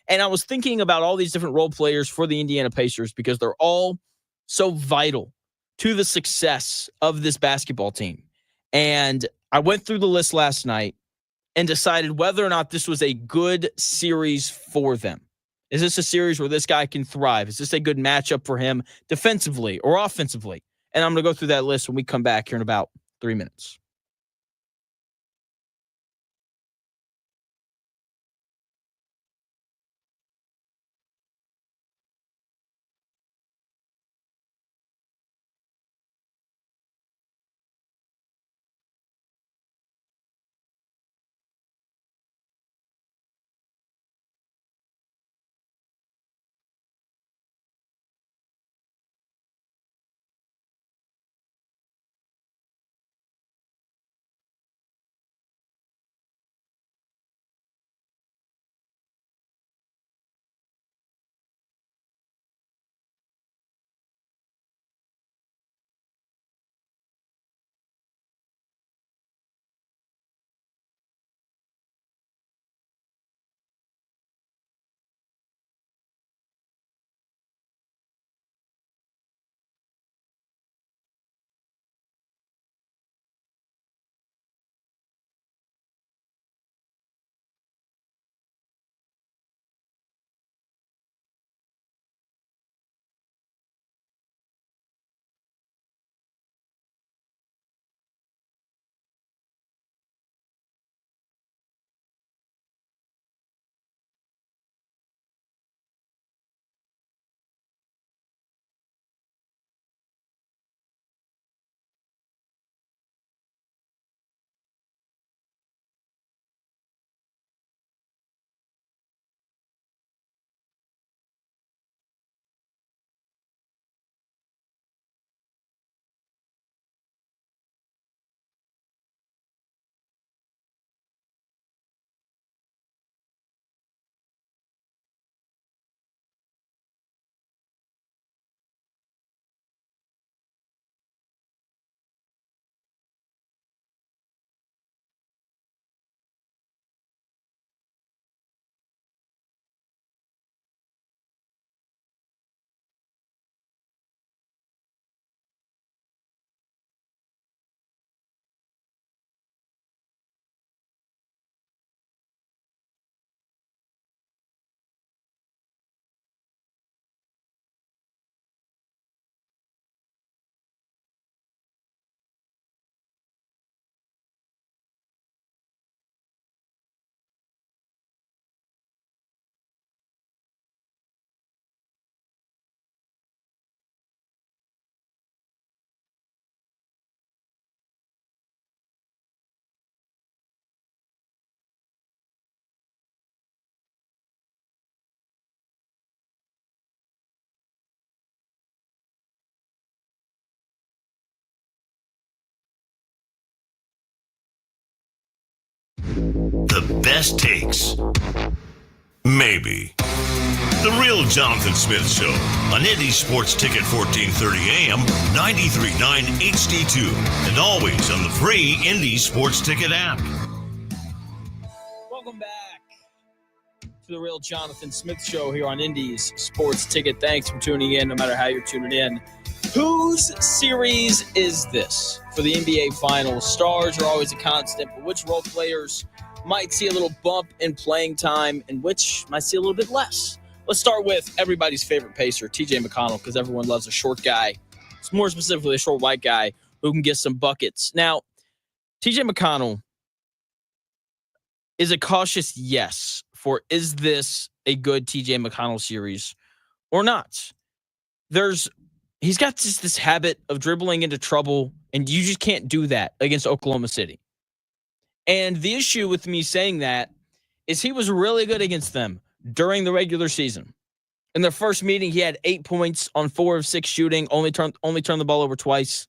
And I was thinking about all these different role players for the Indiana Pacers because they're all so vital to the success of this basketball team. And I went through the list last night and decided whether or not this was a good series for them. Is this a series where this guy can thrive? Is this a good matchup for him defensively or offensively? And I'm going to go through that list when we come back here in about 3 minutes. The best takes. Maybe. The Real Jonathan Smith Show on Indy Sports Ticket 1430 AM, 93.9 HD2, and always on the free Indy Sports Ticket app. Welcome back to the Real Jonathan Smith Show here on Indy's Sports Ticket. Thanks for tuning in, no matter how you're tuning in. Whose series is this for the NBA Finals? Stars are always a constant, but which role players might see a little bump in playing time and which might see a little bit less? Let's start with everybody's favorite Pacer, TJ McConnell, because everyone loves a short guy. It's more specifically a short white guy who can get some buckets. Now, TJ McConnell is a cautious yes for is this a good TJ McConnell series or not? He's got just this habit of dribbling into trouble, and you just can't do that against Oklahoma City. And the issue with me saying that is he was really good against them during the regular season. In their first meeting, he had 8 points on 4 of 6 shooting, only turned the ball over twice.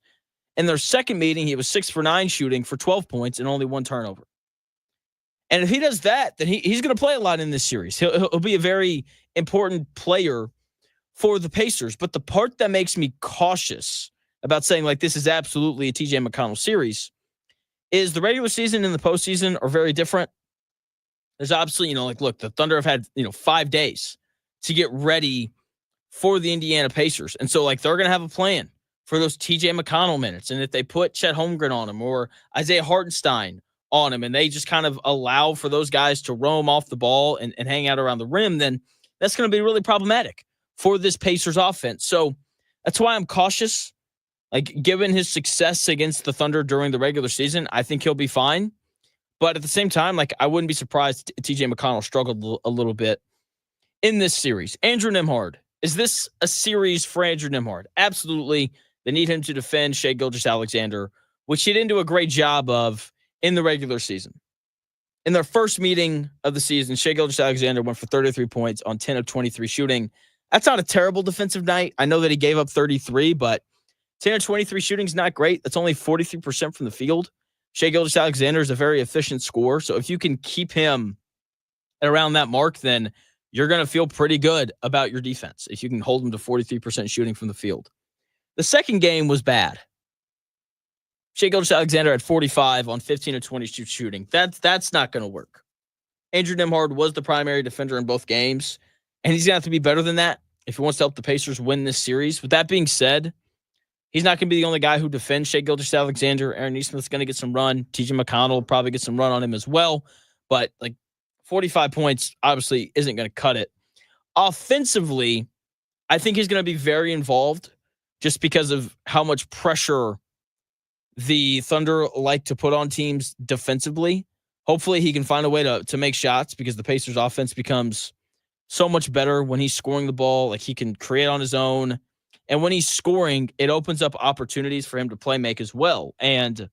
In their second meeting, he was 6 for 9 shooting for 12 points and only 1 turnover. And if he does that, then he's going to play a lot in this series. He'll be a very important player for the Pacers. But the part that makes me cautious about saying like this is absolutely a TJ McConnell series is the regular season and the postseason are very different. There's obviously, look, the Thunder have had, 5 days to get ready for the Indiana Pacers. And so, they're going to have a plan for those TJ McConnell minutes. And if they put Chet Holmgren on him or Isaiah Hartenstein on him and they just kind of allow for those guys to roam off the ball and hang out around the rim, then that's going to be really problematic for this Pacers offense. So that's why I'm cautious. Given his success against the Thunder during the regular season, I think he'll be fine. But at the same time, I wouldn't be surprised if TJ McConnell struggled a little bit in this series. Andrew Nembhard. Is this a series for Andrew Nembhard? Absolutely. They need him to defend Shai Gilgeous-Alexander, which he didn't do a great job of in the regular season. In their first meeting of the season, Shai Gilgeous-Alexander went for 33 points on 10 of 23 shooting. That's not a terrible defensive night. I know that he gave up 33, but 10 of 23 shooting is not great. That's only 43% from the field. Shai Gilgeous-Alexander is a very efficient scorer. So if you can keep him at around that mark, then you're going to feel pretty good about your defense if you can hold him to 43% shooting from the field. The second game was bad. Shai Gilgeous-Alexander had 45 on 15 of 22 shooting. That's not going to work. Andrew Nembhard was the primary defender in both games, and he's going to have to be better than that if he wants to help the Pacers win this series. With that being said, he's not going to be the only guy who defends Shai Gilgeous-Alexander. Aaron Nesmith's going to get some run. TJ McConnell will probably get some run on him as well. But 45 points obviously isn't going to cut it. Offensively, I think he's going to be very involved just because of how much pressure the Thunder like to put on teams defensively. Hopefully he can find a way to make shots because the Pacers offense becomes so much better when he's scoring the ball. He can create on his own. And when he's scoring, it opens up opportunities for him to play make as well. And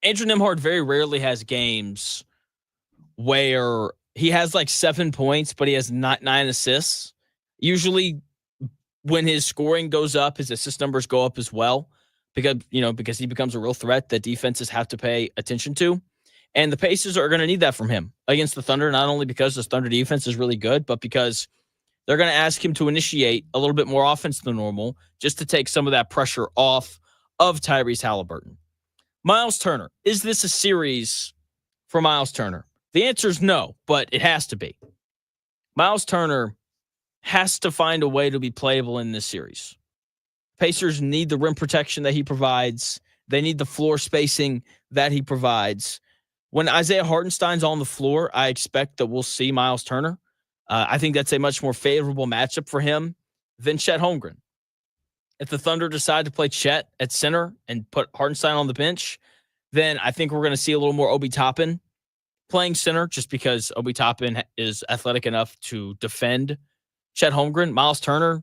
Andrew Nembhard very rarely has games where he has 7 points, but he has not 9 assists. Usually when his scoring goes up, his assist numbers go up as well because he becomes a real threat that defenses have to pay attention to. And the Pacers are going to need that from him against the Thunder, not only because the Thunder defense is really good, but because they're going to ask him to initiate a little bit more offense than normal just to take some of that pressure off of Tyrese Halliburton. Miles Turner. Is this a series for Miles Turner? The answer is no, but it has to be. Miles Turner has to find a way to be playable in this series. Pacers need the rim protection that he provides. They need the floor spacing that he provides. When Isaiah Hartenstein's on the floor, I expect that we'll see Miles Turner. I think that's a much more favorable matchup for him than Chet Holmgren. If the Thunder decide to play Chet at center and put Hartenstein on the bench, then I think we're going to see a little more Obi Toppin playing center just because Obi Toppin is athletic enough to defend Chet Holmgren. Miles Turner,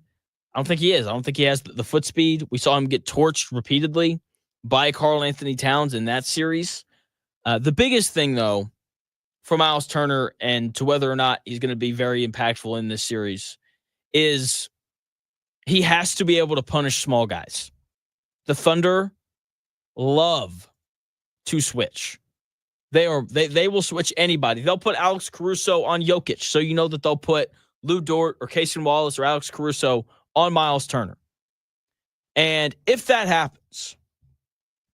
I don't think he is. I don't think he has the foot speed. We saw him get torched repeatedly by Karl Anthony Towns in that series. The biggest thing, though, for Miles Turner and to whether or not he's going to be very impactful in this series is he has to be able to punish small guys. The Thunder love to switch. They will switch anybody. They'll put Alex Caruso on Jokic, so you know that they'll put Lou Dort or Casey Wallace or Alex Caruso on Miles Turner. And if that happens,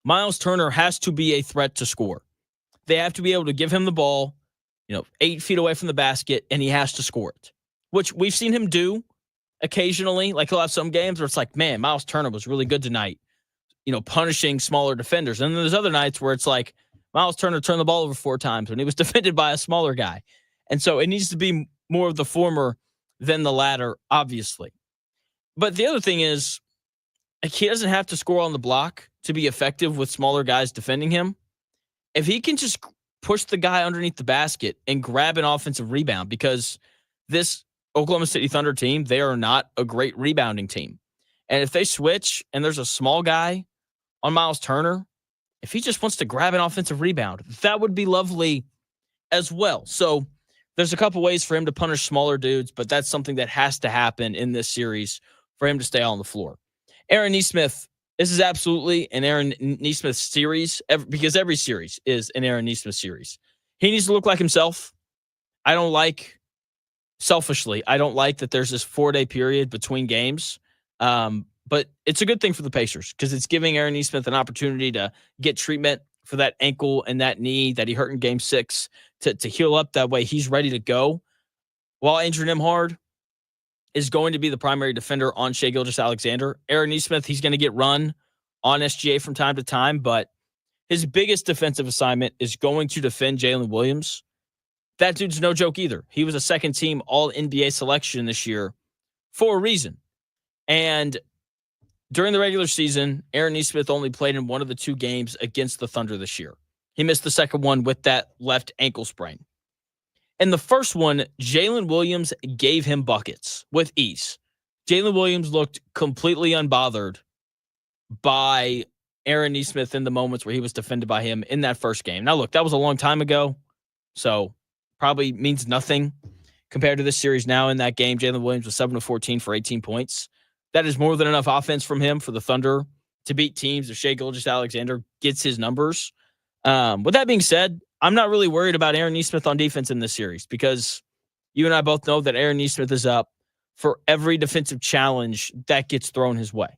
Miles Turner has to be a threat to score. They have to be able to give him the ball, 8 feet away from the basket, and he has to score it, which we've seen him do occasionally. Like, he'll have some games where it's like, man, Miles Turner was really good tonight, punishing smaller defenders. And then there's other nights where it's like, Miles Turner turned the ball over 4 times when he was defended by a smaller guy. And so it needs to be more of the former than the latter, obviously. But the other thing is, he doesn't have to score on the block to be effective with smaller guys defending him. If he can just push the guy underneath the basket and grab an offensive rebound, because this Oklahoma City Thunder team, they are not a great rebounding team. And if they switch and there's a small guy on Miles Turner, if he just wants to grab an offensive rebound, that would be lovely as well. So there's a couple ways for him to punish smaller dudes, but that's something that has to happen in this series for him to stay on the floor. Aaron Nesmith, this is absolutely an Aaron Nesmith series, because every series is an Aaron Nesmith series. He needs to look like himself. Selfishly, I don't like that there's this 4-day period between games. But it's a good thing for the Pacers because it's giving Aaron Nesmith an opportunity to get treatment for that ankle and that knee that he hurt in Game 6 to heal up. That way he's ready to go. While Andrew Nembhard is going to be the primary defender on Shai Gilgeous-Alexander, Aaron Nesmith, he's going to get run on SGA from time to time, but his biggest defensive assignment is going to defend Jalen Williams. That dude's no joke either. He was a second-team All-NBA selection this year for a reason. And during the regular season, Aaron Nesmith only played in one of the 2 games against the Thunder this year. He missed the second one with that left ankle sprain. In the first one, Jalen Williams gave him buckets with ease. Jalen Williams looked completely unbothered by Aaron Nesmith in the moments where he was defended by him in that first game. Now, look, that was a long time ago, so probably means nothing compared to this series now. In that game, Jalen Williams was 7 of 14 for 18 points. That is more than enough offense from him for the Thunder to beat teams if Shai Gilgeous-Alexander gets his numbers. With that being said, I'm not really worried about Aaron Nesmith on defense in this series because you and I both know that Aaron Nesmith is up for every defensive challenge that gets thrown his way.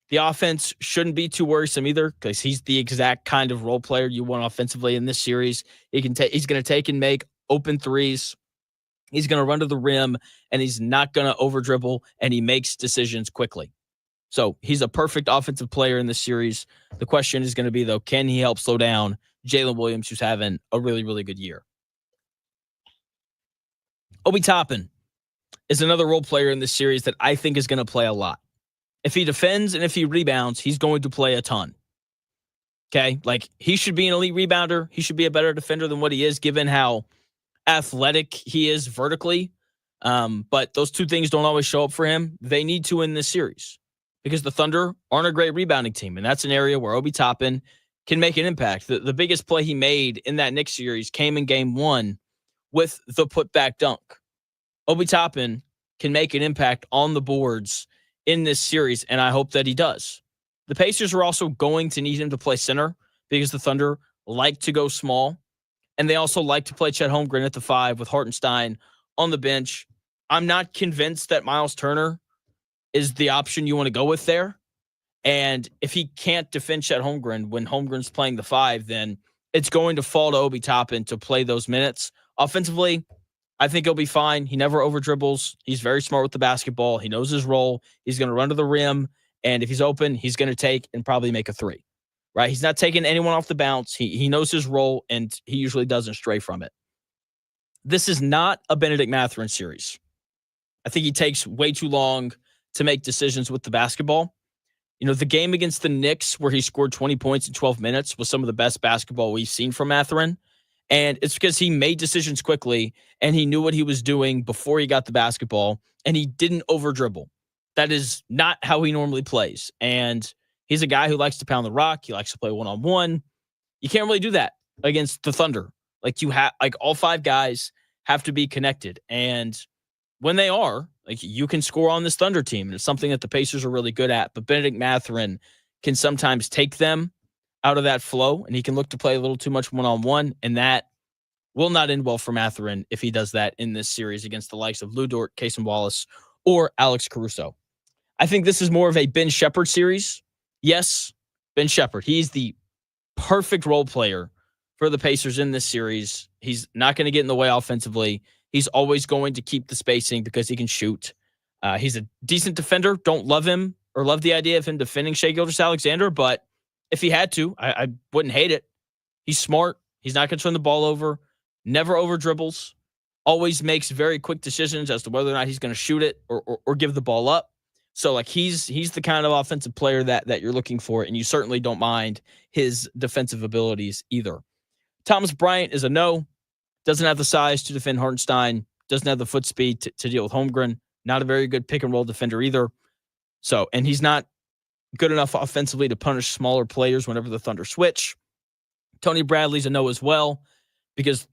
The offense shouldn't be too worrisome either because he's the exact kind of role player you want offensively in this series. He's going to take and make open threes. He's going to run to the rim, and he's not going to over-dribble, and he makes decisions quickly. So he's a perfect offensive player in this series. The question is going to be, though, can he help slow down Jalen Williams, who's having a really, really good year? Obi Toppin is another role player in this series that I think is going to play a lot. If he defends and if he rebounds, he's going to play a ton. Okay? Like, he should be an elite rebounder. He should be a better defender than what he is, given how athletic he is vertically. But those two things don't always show up for him. They need to in this series because the Thunder aren't a great rebounding team, and that's an area where Obi Toppin can make an impact. The biggest play he made in that Knicks series came in Game 1 with the putback dunk. Obi Toppin can make an impact on the boards in this series, and I hope that he does. The Pacers are also going to need him to play center because the Thunder like to go small, and they also like to play Chet Holmgren at the 5 with Hartenstein on the bench. I'm not convinced that Miles Turner is the option you want to go with there. And if he can't defend Chet Holmgren when Holmgren's playing the 5, then it's going to fall to Obi Toppin to play those minutes. Offensively, I think he'll be fine. He never over dribbles. He's very smart with the basketball. He knows his role. He's going to run to the rim. And if he's open, he's going to take and probably make a 3. Right? He's not taking anyone off the bounce. He knows his role, and he usually doesn't stray from it. This is not a Benedict Mathurin series. I think he takes way too long to make decisions with the basketball. You know, the game against the Knicks where he scored 20 points in 12 minutes was some of the best basketball we've seen from Mathurin. And it's because he made decisions quickly and he knew what he was doing before he got the basketball, and he didn't over dribble. That is not how he normally plays. And he's a guy who likes to pound the rock. He likes to play one-on-one. You can't really do that against the Thunder. Like all 5 guys have to be connected. And when they are, you can score on this Thunder team. And it's something that the Pacers are really good at. But Benedict Mathurin can sometimes take them out of that flow, and he can look to play a little too much one-on-one, and that will not end well for Mathurin if he does that in this series against the likes of Lou Dort, Cason Wallace, or Alex Caruso. I think this is more of a Ben Shepherd series. Yes, Ben Shepherd. He's the perfect role player for the Pacers in this series. He's not going to get in the way offensively. He's always going to keep the spacing because he can shoot. He's a decent defender. Don't love him or love the idea of him defending Shai Gilgeous-Alexander, but if he had to, I wouldn't hate it. He's smart. He's not going to turn the ball over. Never over dribbles. Always makes very quick decisions as to whether or not he's going to shoot it or give the ball up. So like he's the kind of offensive player that you're looking for, and you certainly don't mind his defensive abilities either. Thomas Bryant is a no. Doesn't have the size to defend Hartenstein. Doesn't have the foot speed to deal with Holmgren. Not a very good pick and roll defender either. So, and he's not good enough offensively to punish smaller players whenever the Thunder switch. Tony Bradley's a no as well, because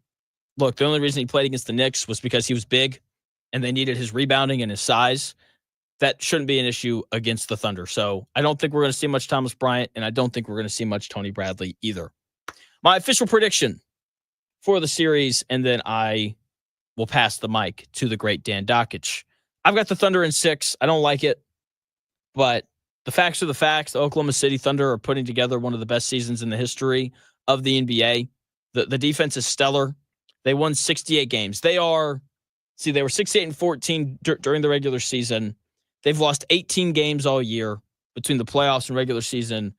look, the only reason he played against the Knicks was because he was big and they needed his rebounding and his size. That shouldn't be an issue against the Thunder. So I don't think we're going to see much Thomas Bryant, and I don't think we're going to see much Tony Bradley either. My official prediction for the series, and then I will pass the mic to the great Dan Dockich. I've got the Thunder in 6. I don't like it, but the facts are the facts. The Oklahoma City Thunder are putting together one of the best seasons in the history of the NBA. The defense is stellar. They won 68 games. They were 68-14 during the regular season. They've lost 18 games all year between the playoffs and regular season.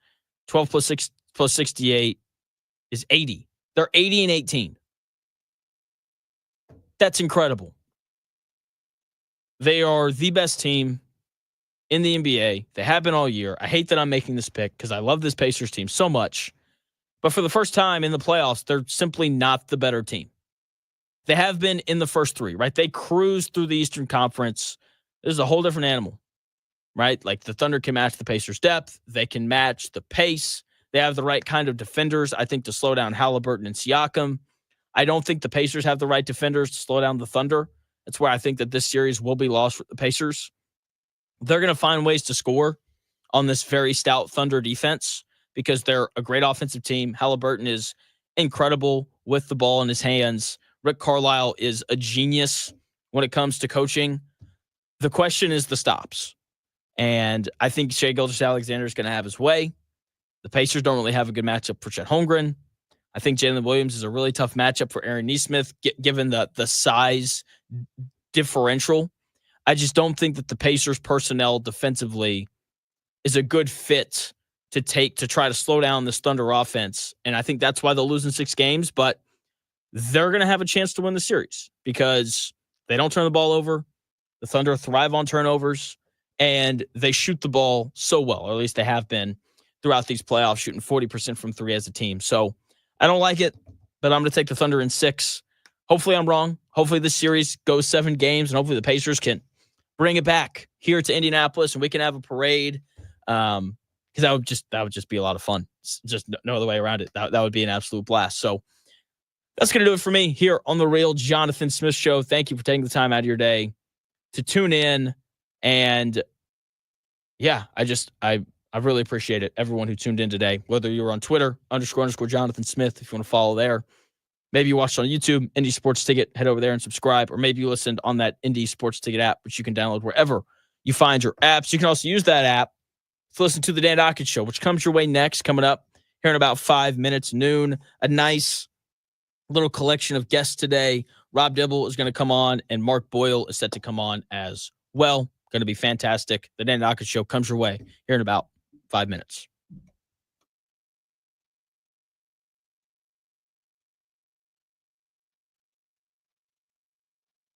12 plus 6 plus 68 is 80. They're 80-18. That's incredible. They are the best team in the NBA. They have been all year. I hate that I'm making this pick because I love this Pacers team so much. But for the first time in the playoffs, they're simply not the better team. They have been in the first 3, right? They cruised through the Eastern Conference. This is a whole different animal, right? Like the Thunder can match the Pacers' depth. They can match the pace. They have the right kind of defenders, I think, to slow down Halliburton and Siakam. I don't think the Pacers have the right defenders to slow down the Thunder. That's where I think that this series will be lost for the Pacers. They're going to find ways to score on this very stout Thunder defense because they're a great offensive team. Halliburton is incredible with the ball in his hands. Rick Carlisle is a genius when it comes to coaching. The question is the stops. And I think Shai Gilgeous-Alexander is going to have his way. The Pacers don't really have a good matchup for Chet Holmgren. I think Jalen Williams is a really tough matchup for Aaron Nesmith, given the size differential. I just don't think that the Pacers personnel defensively is a good fit to try to slow down this Thunder offense. And I think that's why they'll lose in 6 games, but they're going to have a chance to win the series because they don't turn the ball over. The Thunder thrive on turnovers, and they shoot the ball so well, or at least they have been throughout these playoffs, shooting 40% from 3 as a team. So I don't like it, but I'm going to take the Thunder in 6. Hopefully I'm wrong. Hopefully this series goes 7 games, and hopefully the Pacers can bring it back here to Indianapolis, and we can have a parade. Because that would just be a lot of fun. Just no other way around it. That would be an absolute blast. So that's going to do it for me here on the Real Jonathan Smith Show. Thank you for taking the time out of your day to tune in. And yeah, I really appreciate it. Everyone who tuned in today, whether you were on Twitter, __ Jonathan Smith, if you want to follow there. Maybe you watched on YouTube, Indie Sports Ticket, head over there and subscribe. Or maybe you listened on that Indie Sports Ticket app, which you can download wherever you find your apps. You can also use that app to listen to the Dan Dockich Show, which comes your way next, coming up here in about 5 minutes, noon. A nice little collection of guests today. Rob Dibble is going to come on, and Mark Boyle is set to come on as well. Going to be fantastic. The Dan Dockich Show comes your way here in about 5 minutes.